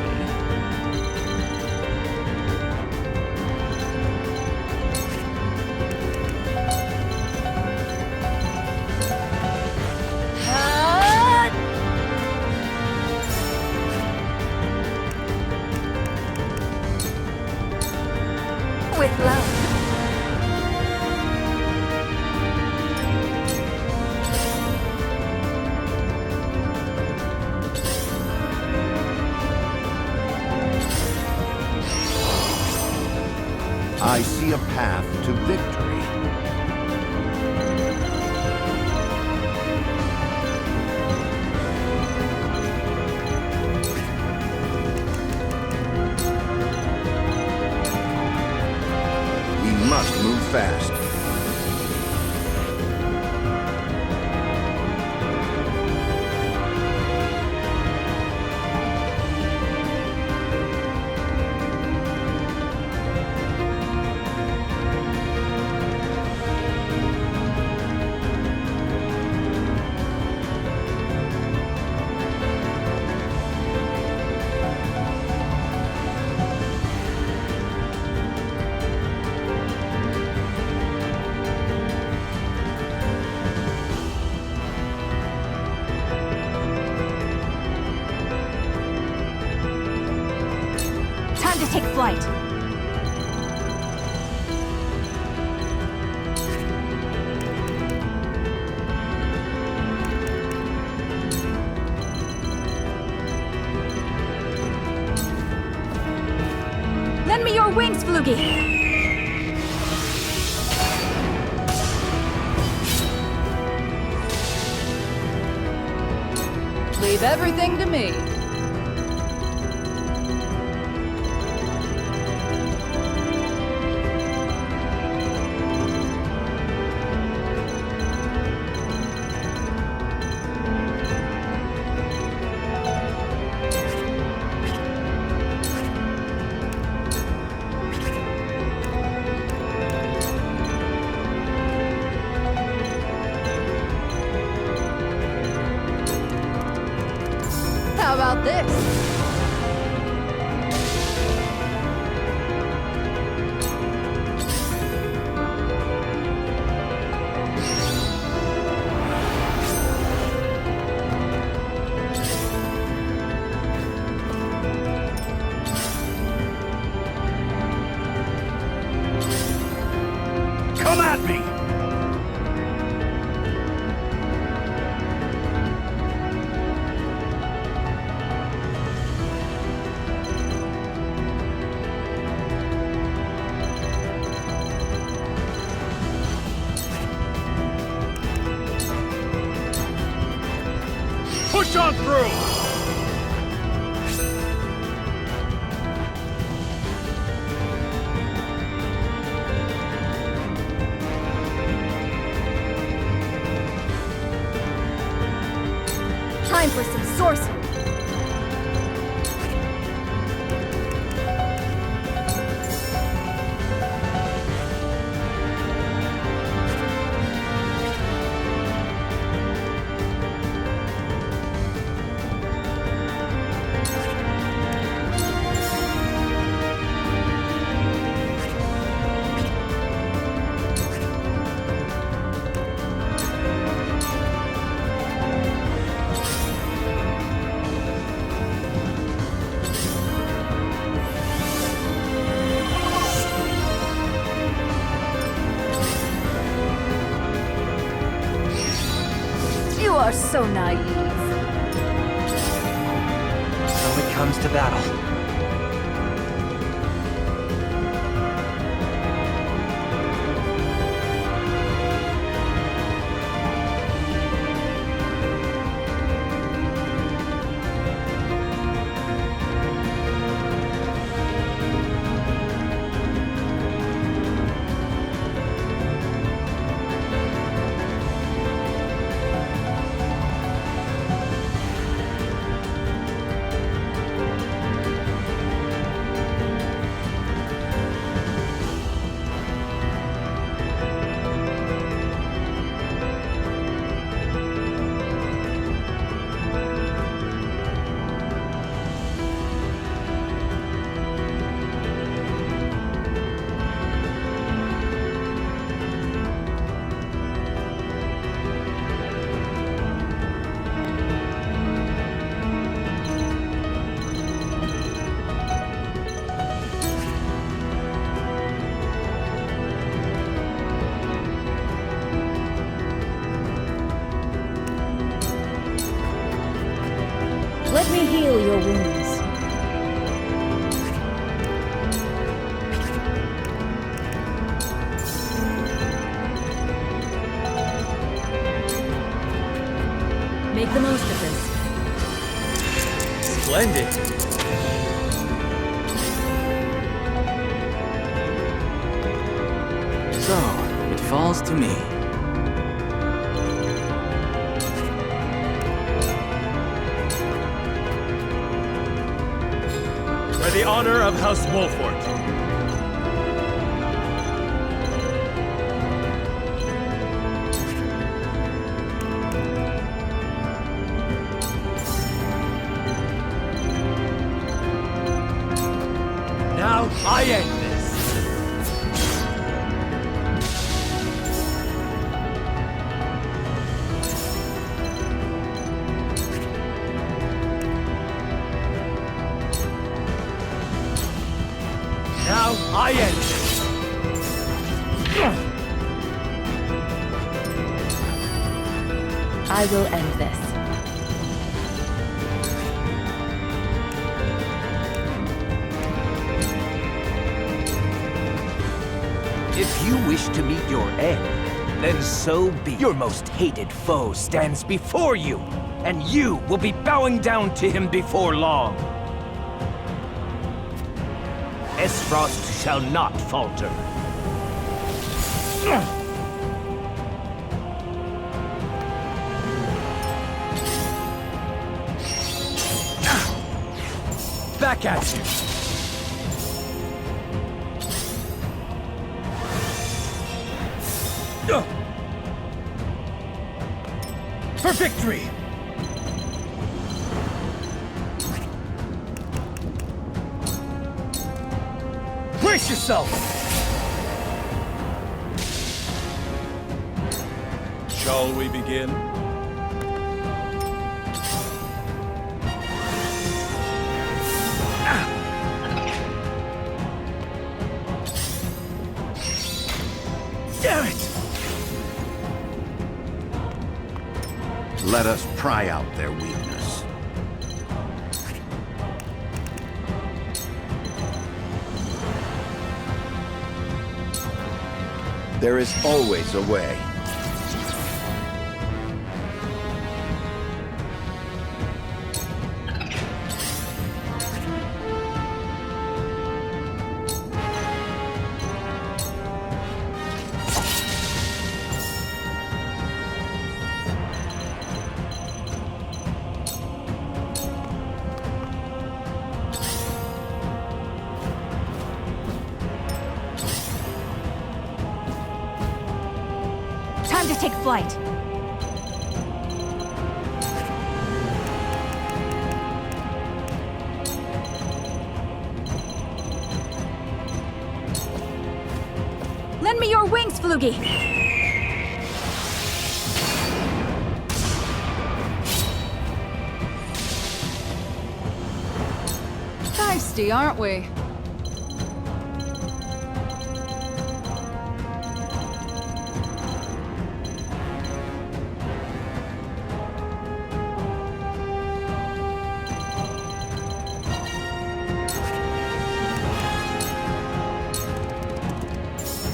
see a path to victory. We must move fast. Time to take flight. Lend me your wings, Flugy! Leave everything to me. How about this? Come at me! Push on through! Time for some sorcery. You are so naive. So it comes to battle. Let me heal your wounds. Splendid. So, it falls to me. For the honor of House Wolffort. Now I end this. Now I end this. I will end this. If you wish to meet your end, then so be. Your most hated foe stands before you, and you will be bowing down to him before long. Aesfrost shall not falter. Back at you. For victory! Brace yourself! Shall we begin? Damn it! Let us pry out their weakness. There is always a way. Time to take flight. Lend me your wings, Flugy. Feisty, aren't we?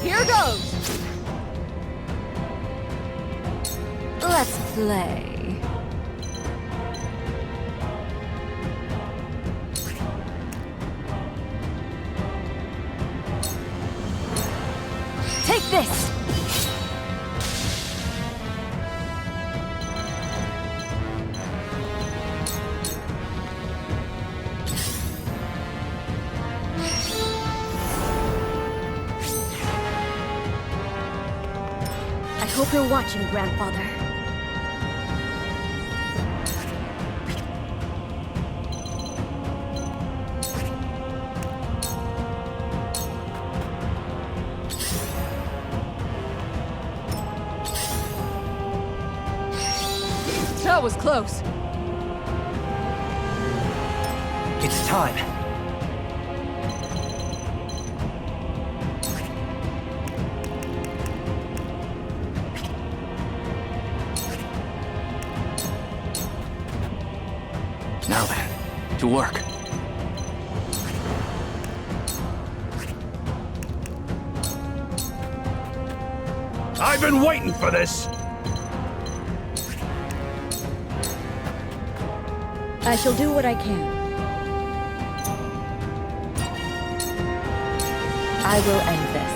Here goes! Let's play. Take this! I hope you're watching, Grandfather. That was close. It's time. Now then, to work. I've been waiting for this! I shall do what I can. I will end this.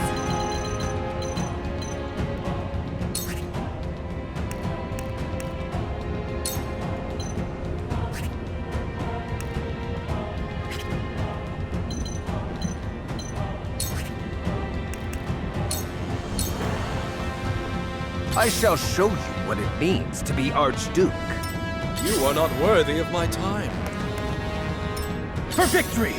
I shall show you what it means to be Archduke. You are not worthy of my time. For victory!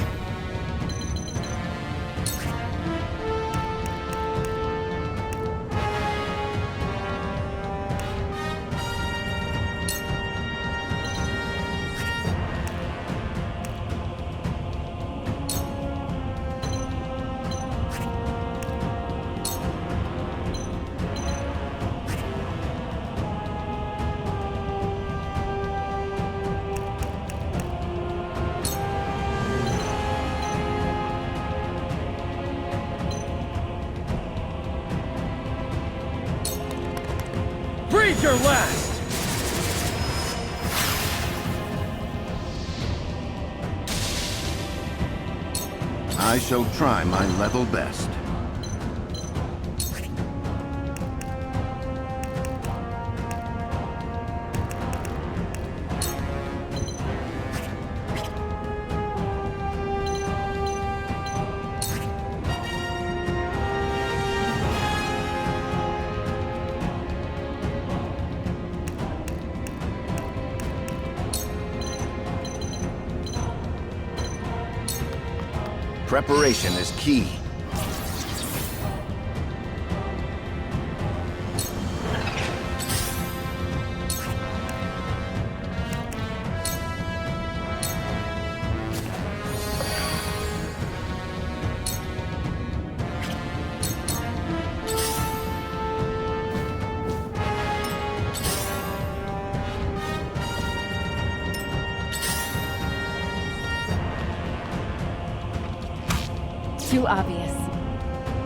Breathe your last! I shall try my level best. Preparation is key. Too obvious.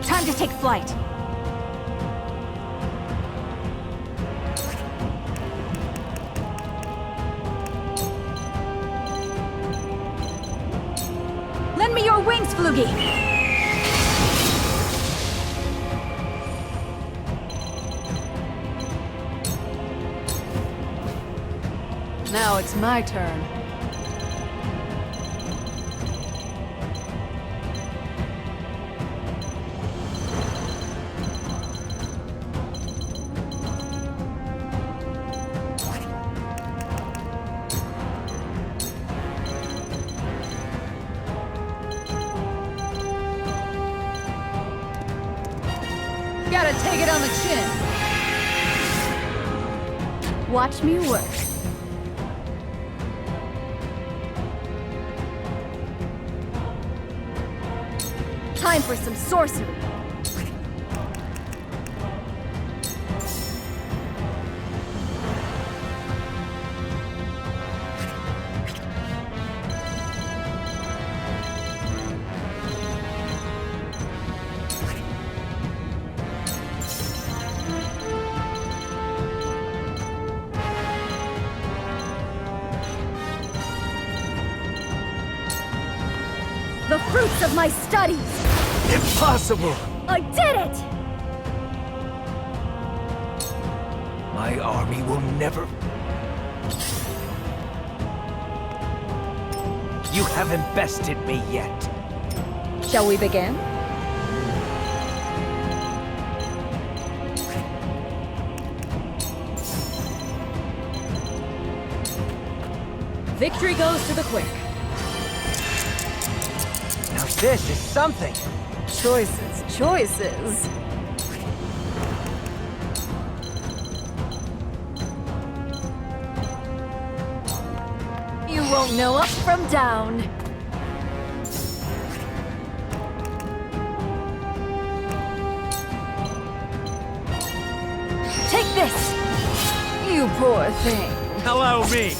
Time to take flight. Lend me your wings, Flugy! Now it's my turn. Gotta take it on the chin. Watch me work. Time for some sorcery. The fruits of my studies! Impossible! I did it! My army will never... You haven't bested me yet. Shall we begin? Victory goes to the quick. Now this is something. Choices, choices. You won't know up from down. Take this! You poor thing. Hello, me!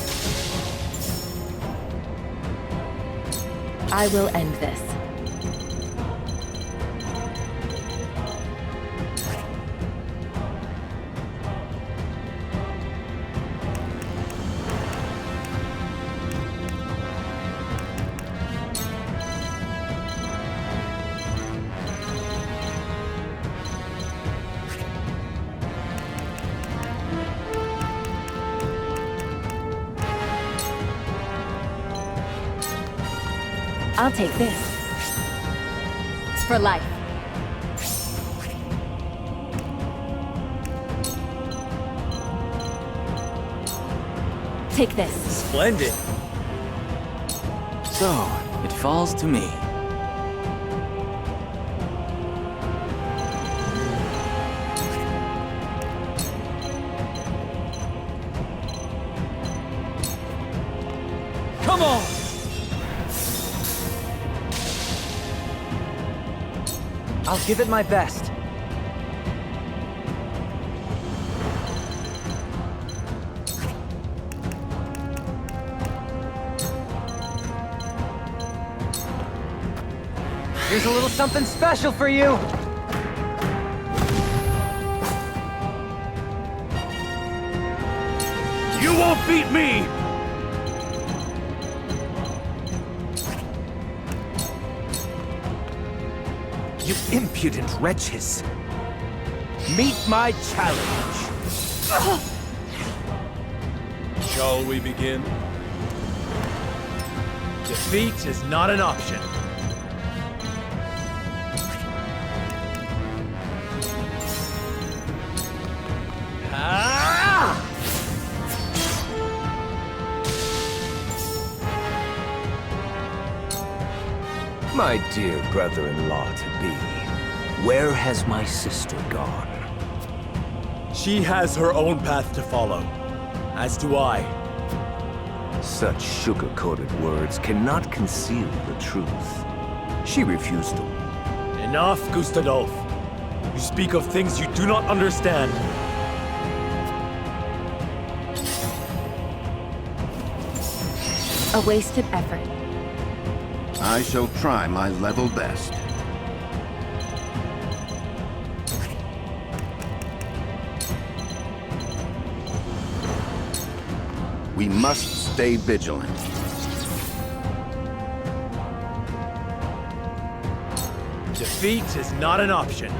I will end this. I'll take this. For life. Take this. Splendid. So, it falls to me. Come on! I'll give it my best. Here's a little something special for you. You won't beat me! You impudent wretches! Meet my challenge! Shall we begin? Defeat is not an option. My dear brother-in-law-to-be, where has my sister gone? She has her own path to follow, as do I. Such sugar-coated words cannot conceal the truth. She refused to. Enough, Gustadolf. You speak of things you do not understand. A wasted effort. I shall try my level best. We must stay vigilant. Defeat is not an option.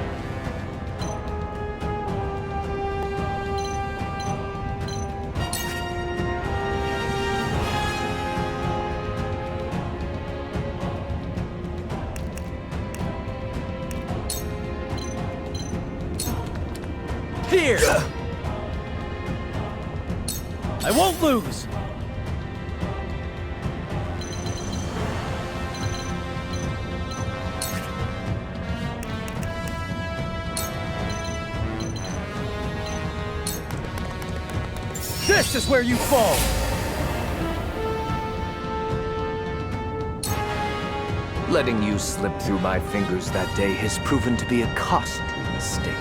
Here! I won't lose! This is where you fall! Letting you slip through my fingers that day has proven to be a costly mistake.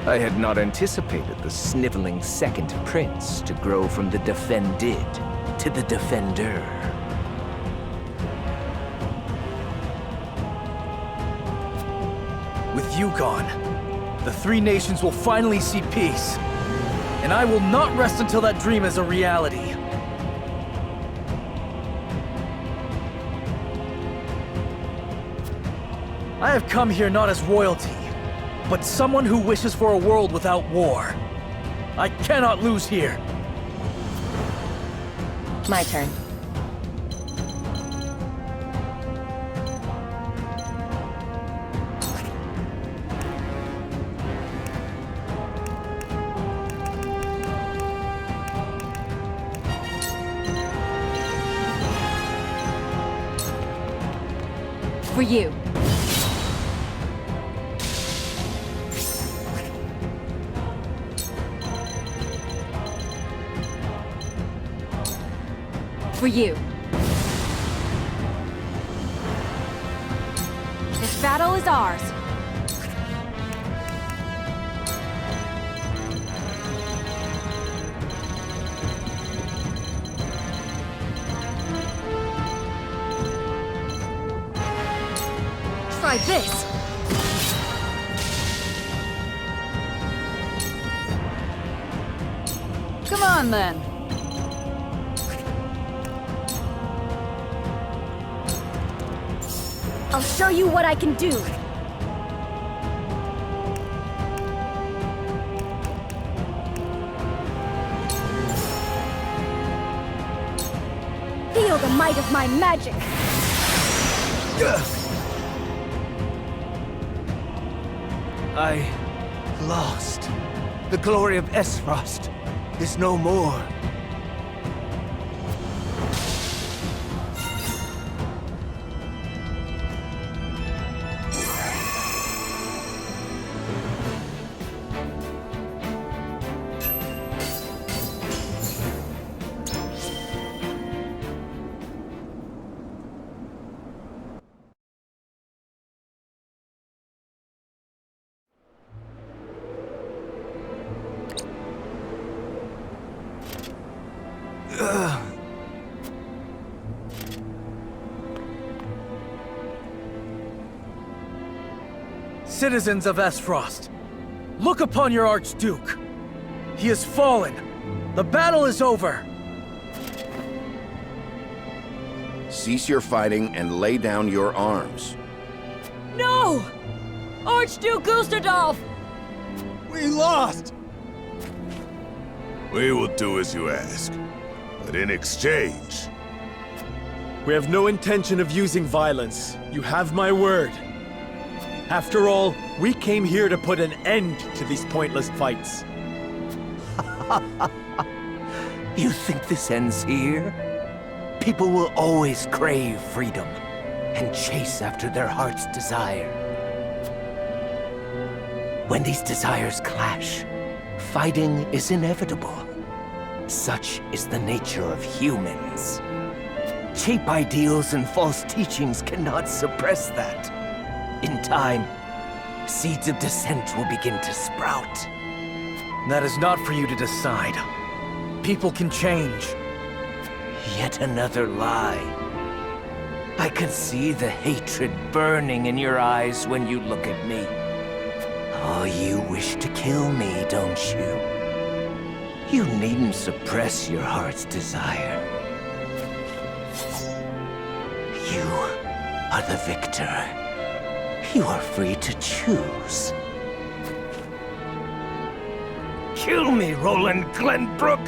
I had not anticipated the sniveling second prince to grow from the defended to the defender. With you gone, the three nations will finally see peace. And I will not rest until that dream is a reality. I have come here not as royalty, but someone who wishes for a world without war. I cannot lose here. My turn. For you. For you. This battle is ours. Try this. Come on, then. I'll show you what I can do. Feel the might of my magic. I lost. The glory of Aesfrost is no more. Citizens of Aesfrost, look upon your Archduke. He has fallen. The battle is over. Cease your fighting and lay down your arms. No! Archduke Gustadolf! We lost! We will do as you ask, but in exchange... We have no intention of using violence. You have my word. After all, we came here to put an end to these pointless fights. You think this ends here? People will always crave freedom and chase after their heart's desire. When these desires clash, fighting is inevitable. Such is the nature of humans. Cheap ideals and false teachings cannot suppress that. In time, seeds of dissent will begin to sprout. That is not for you to decide. People can change. Yet another lie. I can see the hatred burning in your eyes when you look at me. Oh, you wish to kill me, don't you? You needn't suppress your heart's desire. You are the victor. You are free to choose. Kill me, Roland Glenbrook!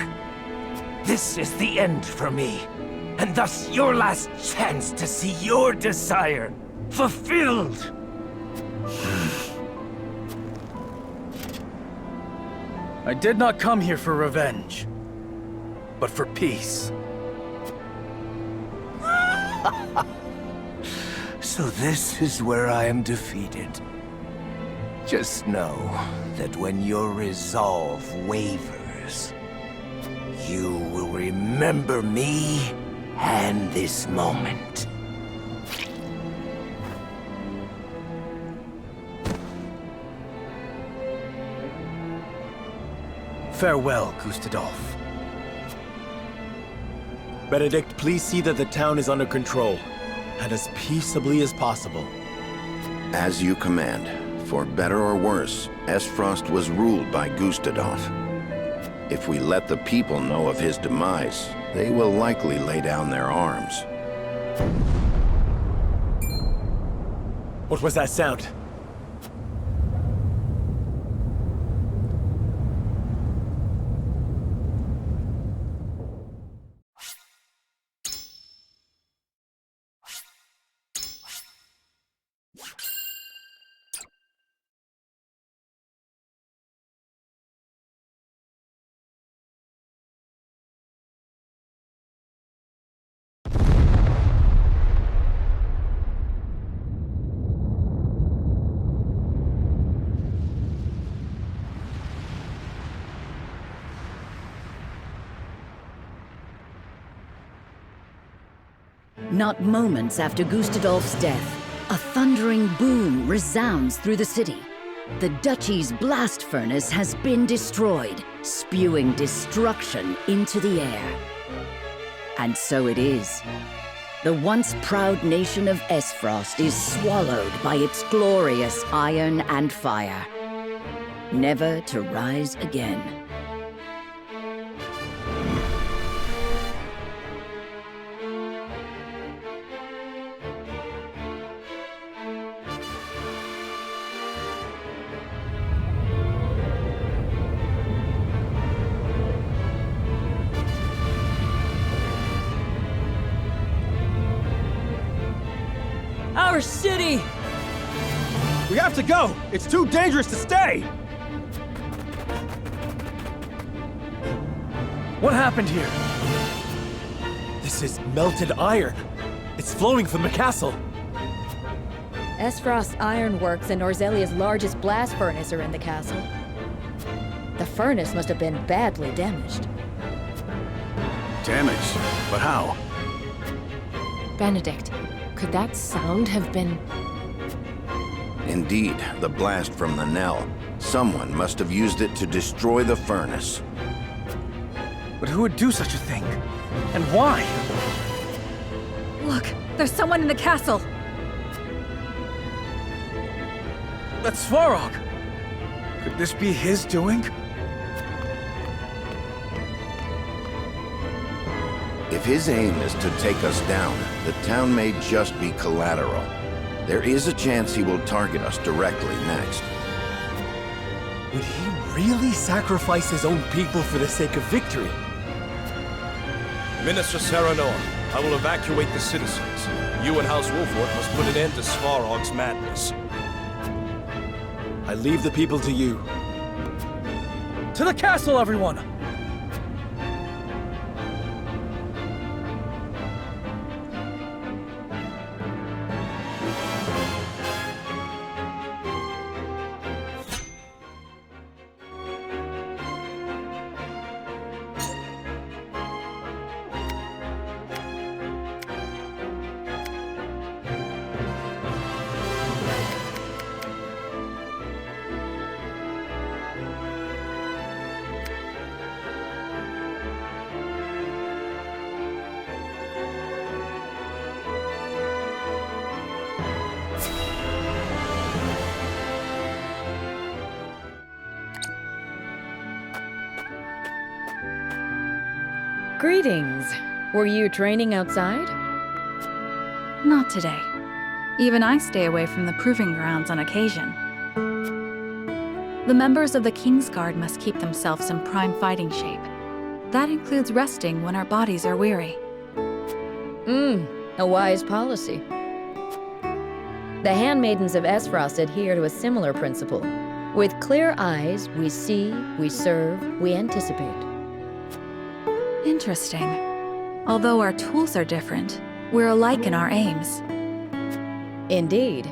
This is the end for me, and thus your last chance to see your desire fulfilled! I did not come here for revenge, but for peace. So this is where I am defeated. Just know that when your resolve wavers, you will remember me and this moment. Farewell, Gustadolf. Benedict, please see that the town is under control, and as peaceably as possible. As you command. For better or worse, Aesfrost was ruled by Gustadolf. If we let the people know of his demise, they will likely lay down their arms. What was that sound? Not moments after Gustadolf's death, a thundering boom resounds through the city. The duchy's blast furnace has been destroyed, spewing destruction into the air. And so it is. The once proud nation of Aesfrost is swallowed by its glorious iron and fire, never to rise again. Our Our city! We have to go! It's too dangerous to stay! What happened here? This is melted iron. It's flowing from the castle. Aesfrost Ironworks and Norzelia's largest blast furnace are in the castle. The furnace must have been badly damaged. Damaged? But how? Benedict, could that sound have been... Indeed, the blast from the knell. Someone must have used it to destroy the furnace. But who would do such a thing? And why? Look, there's someone in the castle. That's Svarog. Could this be his doing? If his aim is to take us down, the town may just be collateral. There is a chance he will target us directly next. Would he really sacrifice his own people for the sake of victory? Minister Serenoa, I will evacuate the citizens. You and House Wolffort must put an end to Svarog's madness. I leave the people to you. To the castle, everyone! Greetings. Were you training outside? Not today. Even I stay away from the proving grounds on occasion. The members of the King's Guard must keep themselves in prime fighting shape. That includes resting when our bodies are weary. A wise policy. The handmaidens of Aesfrost adhere to a similar principle. With clear eyes, we see, we serve, we anticipate. Interesting. Although our tools are different, we're alike in our aims. Indeed.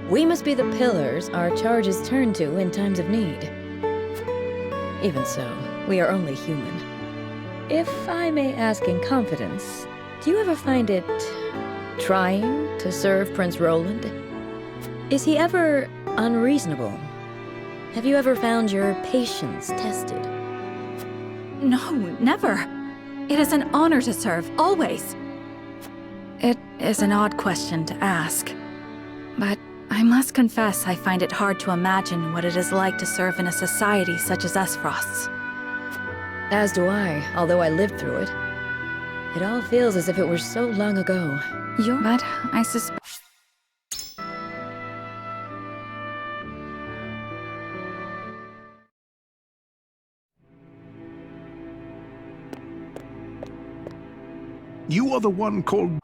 We must be the pillars our charges turn to in times of need. Even so, we are only human. If I may ask in confidence, do you ever find it trying to serve Prince Roland? Is he ever unreasonable? Have you ever found your patience tested? No, never. It is an honor to serve, always. It is an odd question to ask, but I must confess I find it hard to imagine what it is like to serve in a society such as Aesfrost's. As do I, although I lived through it. It all feels as if it were so long ago. But I suspect... You are the one called...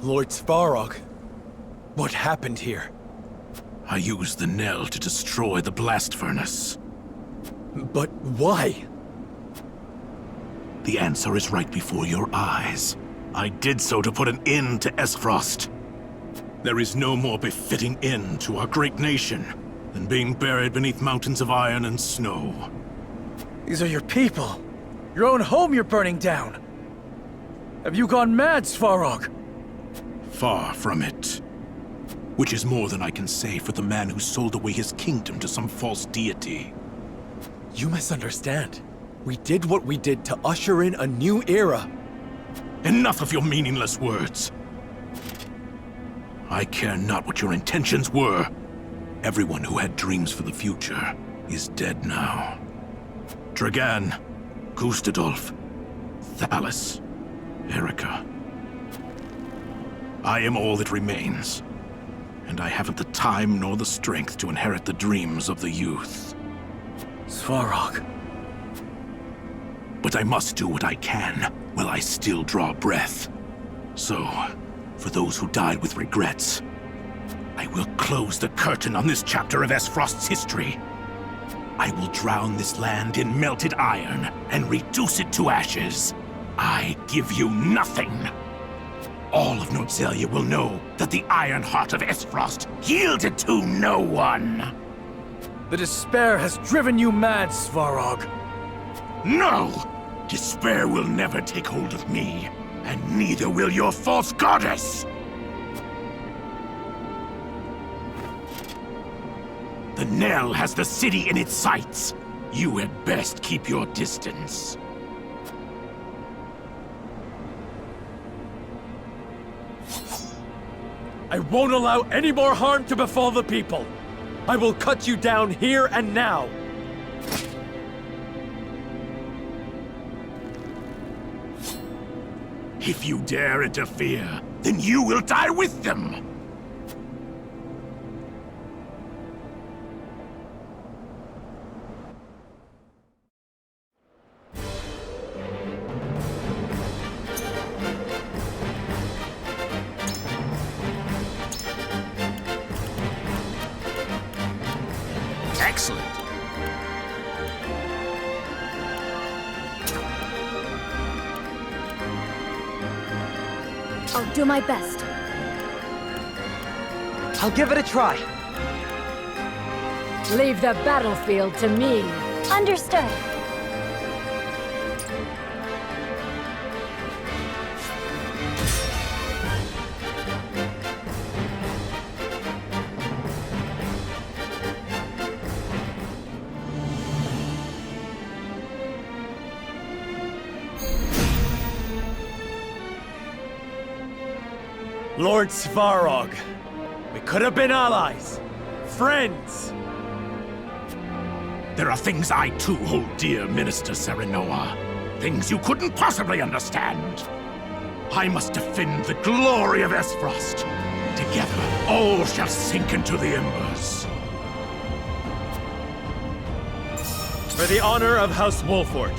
Lord Svarog, what happened here? I used the knell to destroy the blast furnace. But why? The answer is right before your eyes. I did so to put an end to Aesfrost. There is no more befitting end to our great nation than being buried beneath mountains of iron and snow. These are your people. Your own home you're burning down. Have you gone mad, Svarog? Far from it. Which is more than I can say for the man who sold away his kingdom to some false deity. You misunderstand. We did what we did to usher in a new era. Enough of your meaningless words. I care not what your intentions were. Everyone who had dreams for the future is dead now. Dragan, Gustadolf, Thalis, Erica. I am all that remains, and I haven't the time nor the strength to inherit the dreams of the youth. Svarog. But I must do what I can while I still draw breath. So, for those who died with regrets, I will close the curtain on this chapter of Aesfrost's history. I will drown this land in melted iron and reduce it to ashes. I give you nothing. All of Nortzelia will know that the iron heart of Aesfrost yielded to no one. The despair has driven you mad, Svarog. No! Despair will never take hold of me, and neither will your false goddess! The Knell has the city in its sights. You had best keep your distance. I won't allow any more harm to befall the people. I will cut you down here and now. If you dare interfere, then you will die with them! Excellent! I'll do my best. I'll give it a try. Leave the battlefield to me. Understood. Lord Svarog, we could have been allies, friends. There are things I too hold dear, Minister Serenoa. Things you couldn't possibly understand. I must defend the glory of Aesfrost. Together, all shall sink into the embers. For the honor of House Wolffort.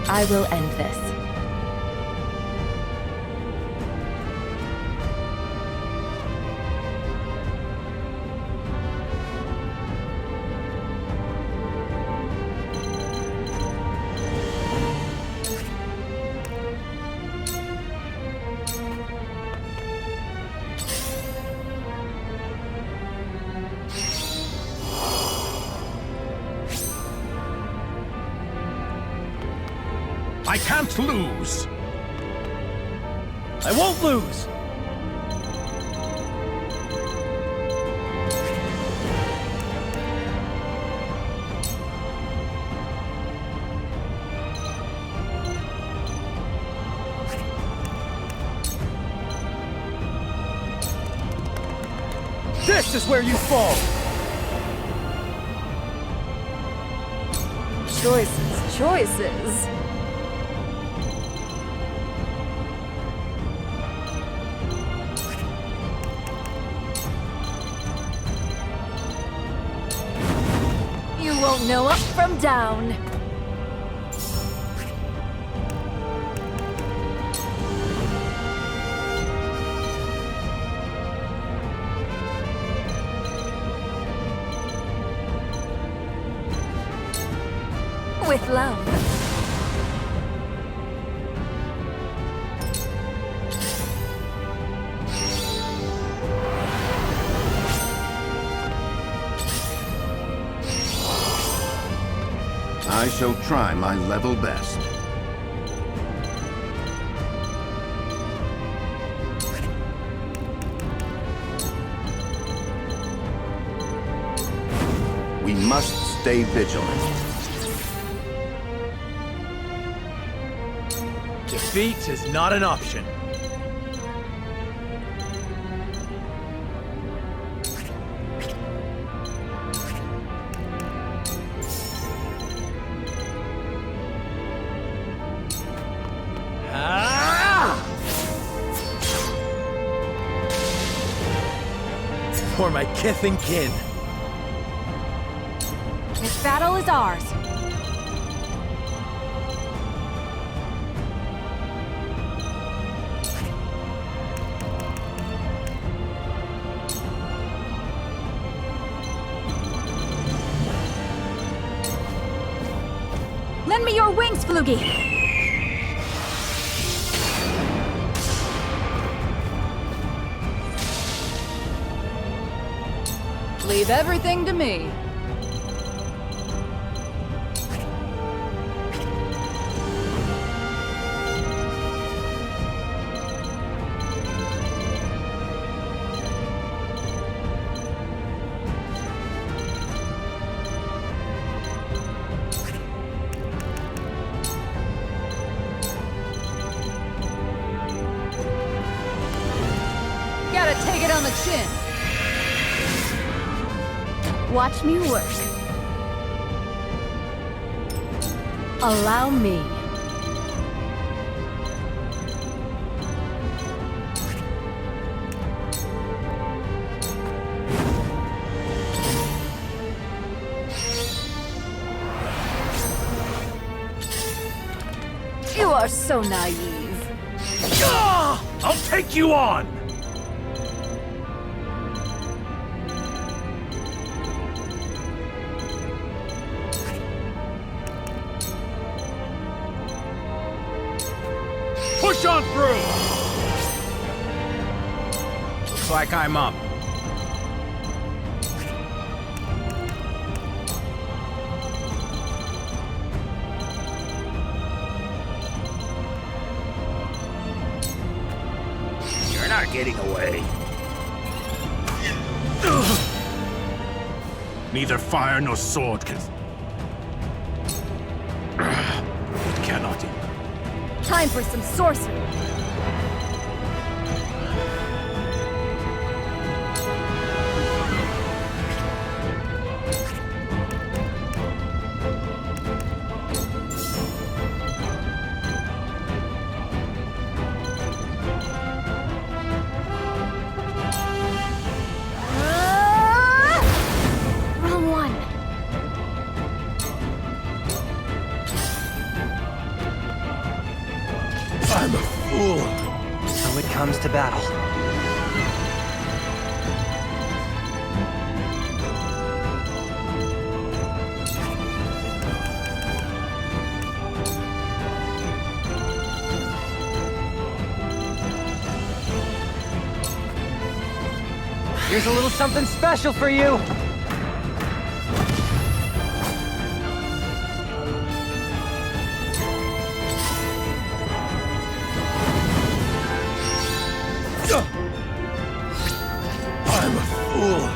I will end this. I can't lose! I won't lose! This is where you fall! Choices, choices. You won't know up from down. With love. I shall try my level best. We must stay vigilant. Defeat is not an option. For my kith and kin. This battle is ours. Lend me your wings, Flugy! Leave everything to me. Gotta take it on the chin. Watch me work. Allow me. You are so naive. I'll take you on! Push on through! Looks like I'm up. You're not getting away. Neither fire nor sword can... It cannot... Time for some sorcery. Wrong one. I'm a fool. So it comes to battle. Here's a little something special for you. I'm a fool.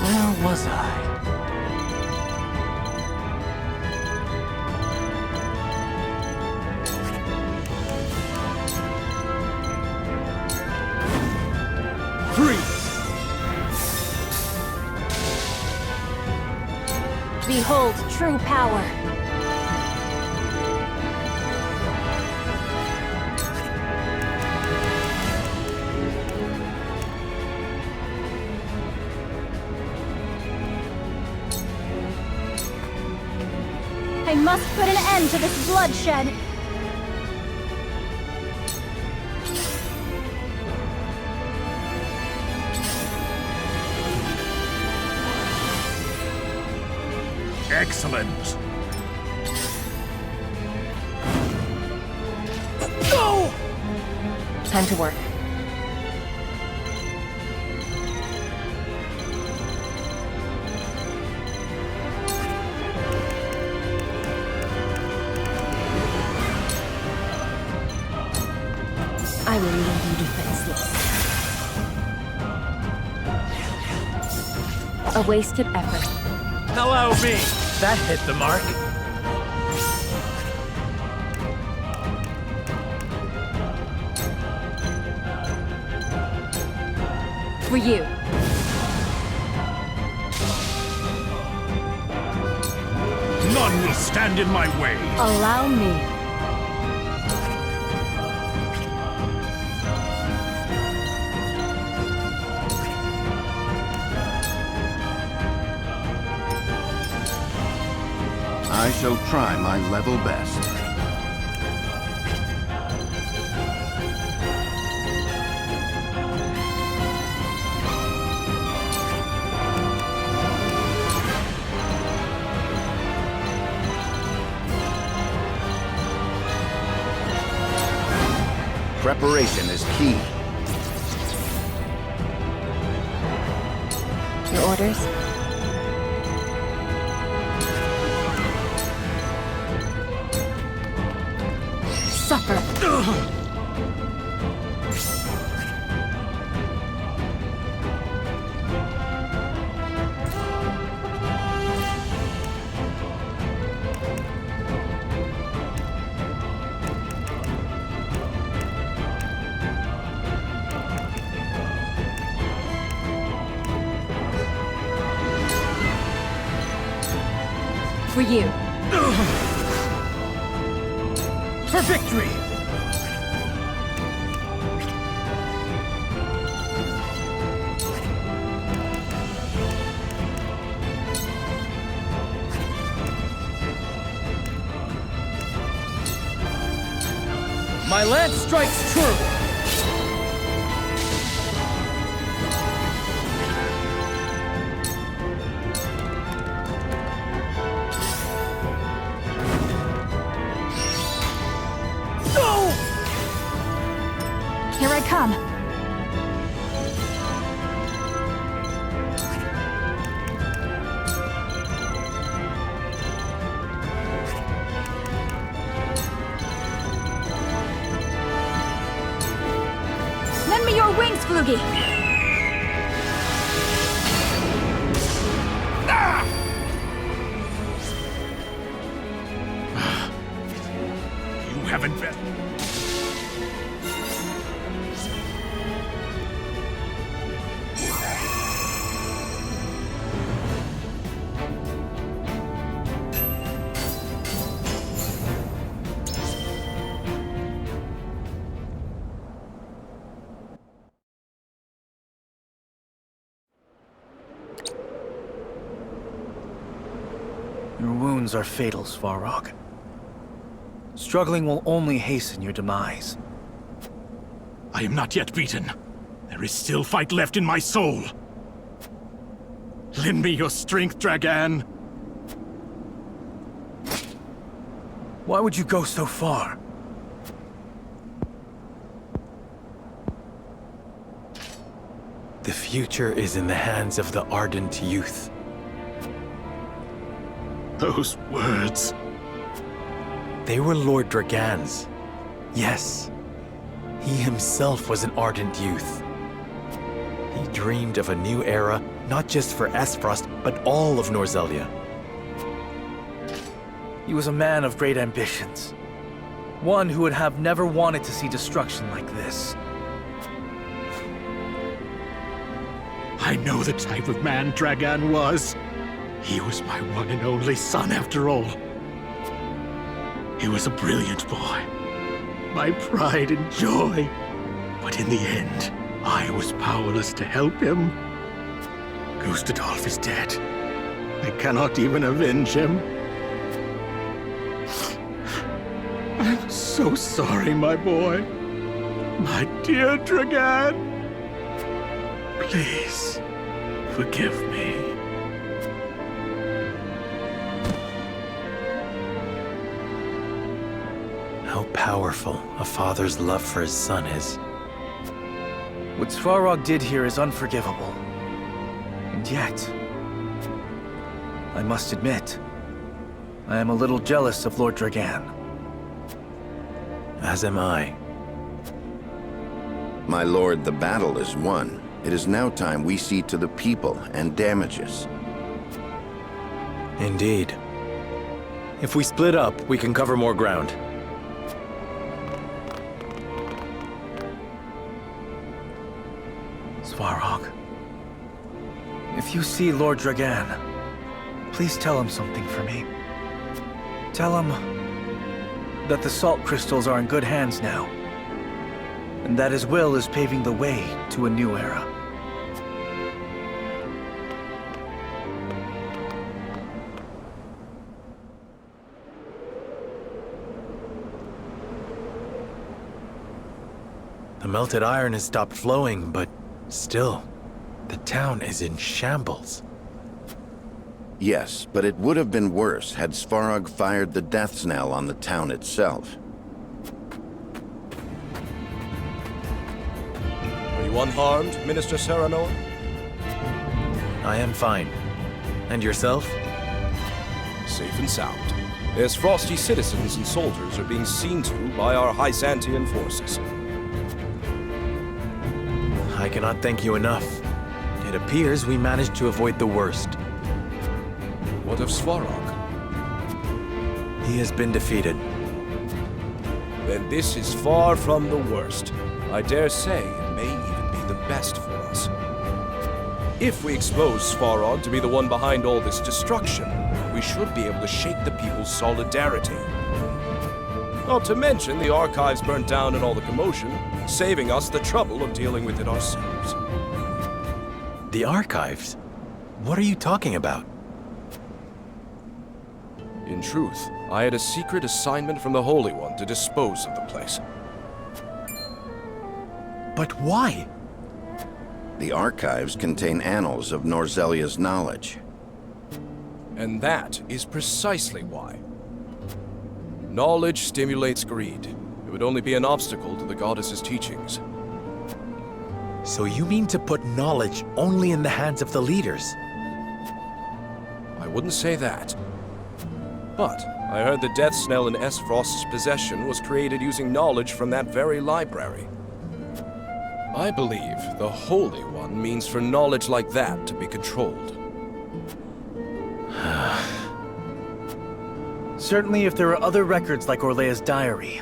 Where was I? Behold true power. I must put an end to this bloodshed. Excellent. Go! Time to work. I will leave you defenseless. A wasted effort. Hello, me! That hit the mark. For you. None will stand in my way. Allow me. I shall try my level best. Preparation is key. Your orders? Suffer. For you. For victory! My lance strikes true! Here I come. Lend me your wings, Flugy. You haven't been... Your wounds are fatal, Svarog. Struggling will only hasten your demise. I am not yet beaten. There is still fight left in my soul. Lend me your strength, Dragan. Why would you go so far? The future is in the hands of the ardent youth. Those words... They were Lord Dragan's. Yes. He himself was an ardent youth. He dreamed of a new era, not just for Aesfrost, but all of Norzelia. He was a man of great ambitions. One who would have never wanted to see destruction like this. I know the type of man Dragan was. He was my one and only son, after all. He was a brilliant boy, my pride and joy. But in the end, I was powerless to help him. Gustadolf is dead. I cannot even avenge him. I'm so sorry, my boy. My dear Dragan. Please, forgive me. How powerful a father's love for his son is. What Svarog did here is unforgivable. And yet, I must admit, I am a little jealous of Lord Dragan. As am I. My lord, the battle is won. It is now time we see to the people and damages. Indeed. If we split up, we can cover more ground. Svarog, if you see Lord Dragan, please tell him something for me. Tell him that the salt crystals are in good hands now, and that his will is paving the way to a new era. The melted iron has stopped flowing, but still, the town is in shambles. Yes, but it would have been worse had Svarog fired the Deathsknell on the town itself. Are you unharmed, Minister Serenoa? I am fine. And yourself? Safe and sound. Aesfrosti citizens and soldiers are being seen to by our Hysantian forces. I cannot thank you enough. It appears we managed to avoid the worst. What of Svarog? He has been defeated. Then this is far from the worst. I dare say it may even be the best for us. If we expose Svarog to be the one behind all this destruction, we should be able to shake the people's solidarity. Not to mention the archives burnt down in all the commotion, saving us the trouble of dealing with it ourselves. The archives? What are you talking about? In truth, I had a secret assignment from the Holy One to dispose of the place. But why? The archives contain annals of Norzelia's knowledge. And that is precisely why. Knowledge stimulates greed. It would only be an obstacle to the goddess's teachings. So you mean to put knowledge only in the hands of the leaders? I wouldn't say that. But I heard the Deathsknell in Aesfrost's possession was created using knowledge from that very library. I believe the Holy One means for knowledge like that to be controlled. Certainly if there are other records like Orlea's diary,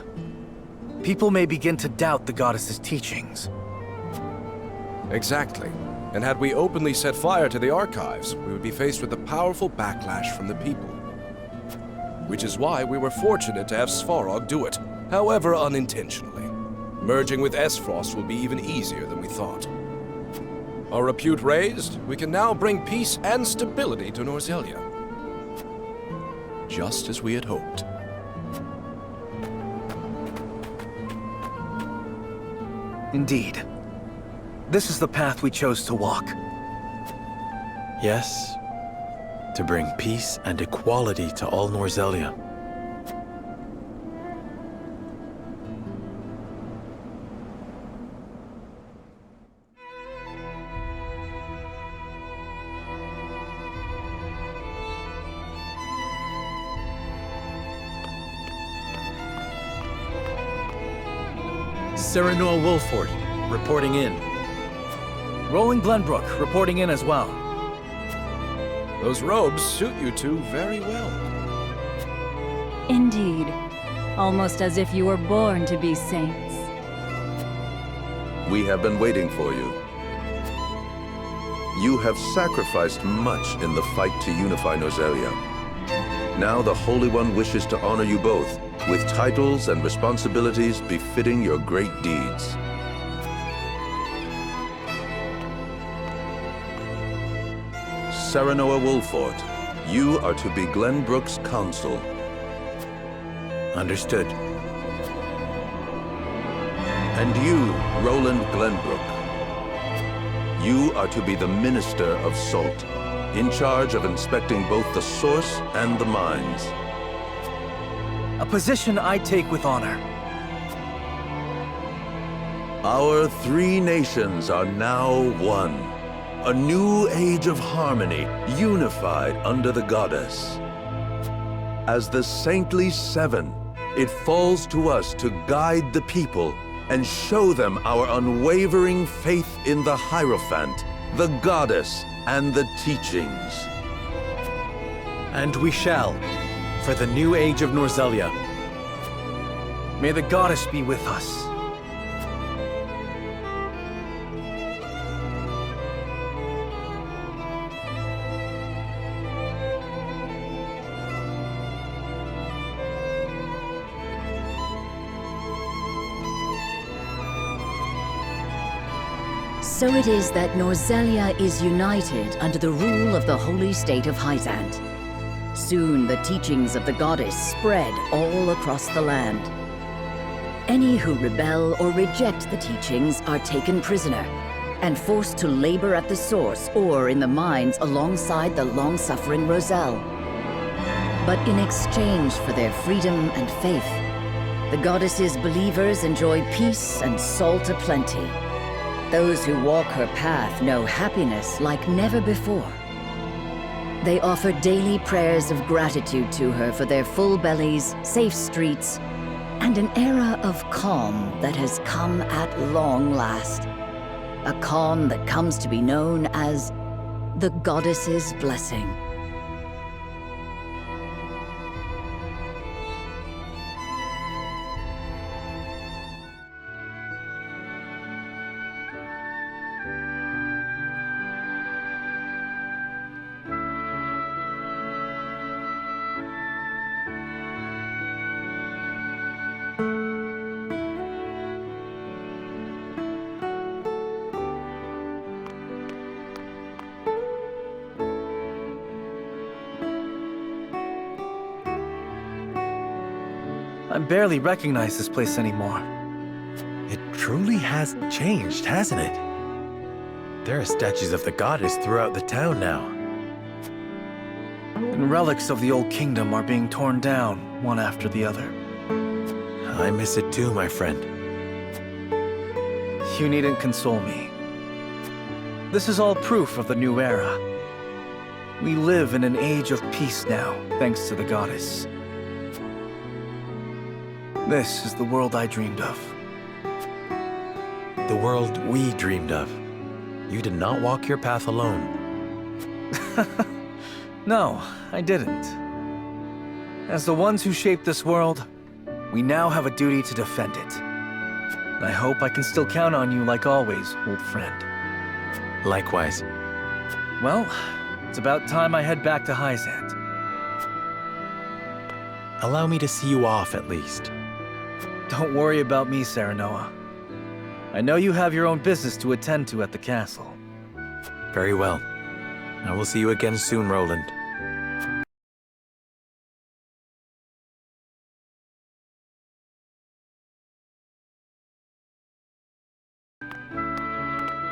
people may begin to doubt the goddess's teachings. Exactly. And had we openly set fire to the archives, we would be faced with a powerful backlash from the people. Which is why we were fortunate to have Svarog do it, however unintentionally. Merging with Aesfrost will be even easier than we thought. Our repute raised, we can now bring peace and stability to Norzelia. Just as we had hoped. Indeed. This is the path we chose to walk. Yes, to bring peace and equality to all Norzelia. Serenoa Wolffort, reporting in. Roland Glenbrook, reporting in as well. Those robes suit you two very well. Indeed. Almost as if you were born to be saints. We have been waiting for you. You have sacrificed much in the fight to unify Norzelia. Now the Holy One wishes to honor you both, with titles and responsibilities befitting your great deeds. Serenoa Wolffort, you are to be Glenbrook's consul. Understood. And you, Roland Glenbrook. You are to be the Minister of Salt, in charge of inspecting both the source and the mines. A position I take with honor. Our three nations are now one. A new age of harmony, unified under the goddess. As the Saintly Seven, it falls to us to guide the people and show them our unwavering faith in the Hierophant, the goddess, and the teachings. And we shall, for the new age of Norzelia. May the goddess be with us. So it is that Norzelia is united under the rule of the holy state of Hyzant. Soon the teachings of the goddess spread all across the land. Any who rebel or reject the teachings are taken prisoner and forced to labor at the source or in the mines alongside the long-suffering Roselle. But in exchange for their freedom and faith, the goddess's believers enjoy peace and salt aplenty. Those who walk her path know happiness like never before. They offer daily prayers of gratitude to her for their full bellies, safe streets, and an era of calm that has come at long last. A calm that comes to be known as the goddess's blessing. I barely recognize this place anymore. It truly has changed, hasn't it? There are statues of the goddess throughout the town now. And relics of the old kingdom are being torn down, one after the other. I miss it too, my friend. You needn't console me. This is all proof of the new era. We live in an age of peace now, thanks to the goddess. This is the world I dreamed of. The world we dreamed of. You did not walk your path alone. No, I didn't. As the ones who shaped this world, we now have a duty to defend it. And I hope I can still count on you like always, old friend. Likewise. Well, it's about time I head back to Hyzant. Allow me to see you off at least. Don't worry about me, Serenoa. I know you have your own business to attend to at the castle. Very well. I will see you again soon, Roland.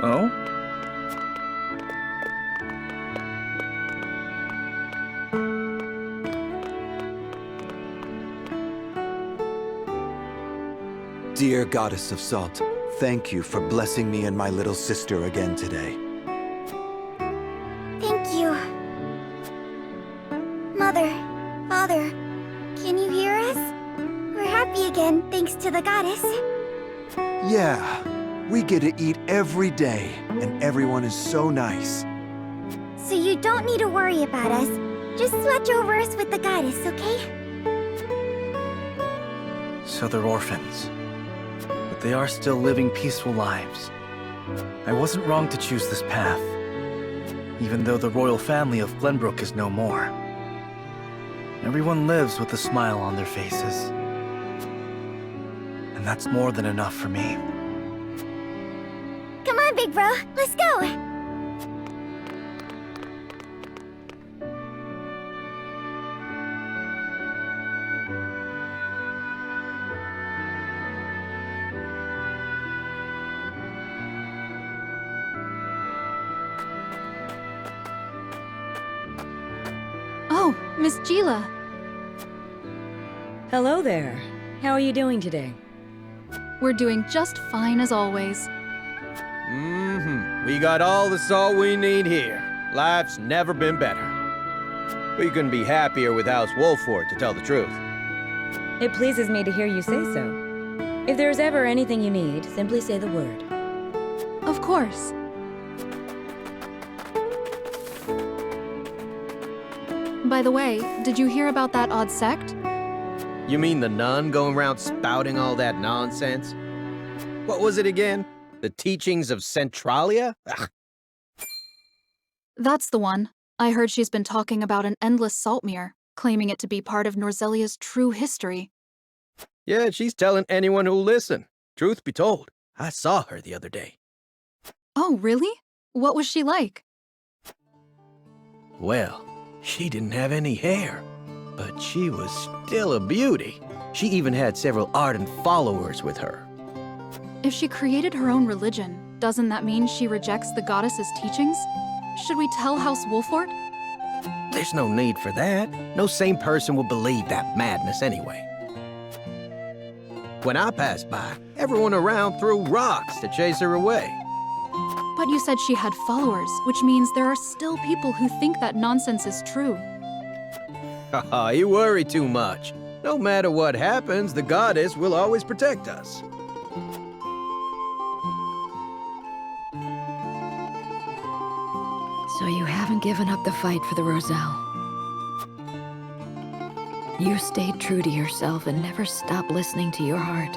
Oh? Dear Goddess of Salt, thank you for blessing me and my little sister again today. Thank you. Mother, Father, can you hear us? We're happy again, thanks to the goddess. Yeah, we get to eat every day, and everyone is so nice. So you don't need to worry about us. Just watch over us with the goddess, okay? So they're orphans. But they are still living peaceful lives. I wasn't wrong to choose this path, even though the royal family of Glenbrook is no more. Everyone lives with a smile on their faces. And that's more than enough for me. Come on, big bro, let's go! Miss Gila. Hello there. How are you doing today? We're doing just fine as always. We got all the salt we need here. Life's never been better. We couldn't be happier with House Wolffort, to tell the truth. It pleases me to hear you say so. If there's ever anything you need, simply say the word. Of course. By the way, did you hear about that odd sect? You mean the nun going around spouting all that nonsense? What was it again? The teachings of Centralia? Ugh. That's the one. I heard she's been talking about an endless salt mirror, claiming it to be part of Norzelia's true history. Yeah, she's telling anyone who'll listen. Truth be told, I saw her the other day. Oh, really? What was she like? Well, she didn't have any hair, but she was still a beauty. She even had several ardent followers with her. If she created her own religion, doesn't that mean she rejects the goddess's teachings? Should we tell House Wolffort? There's no need for that. No sane person will believe that madness anyway. When I passed by, everyone around threw rocks to chase her away. But you said she had followers, which means there are still people who think that nonsense is true. Haha, you worry too much. No matter what happens, the goddess will always protect us. So you haven't given up the fight for the Roselle. You stayed true to yourself and never stopped listening to your heart.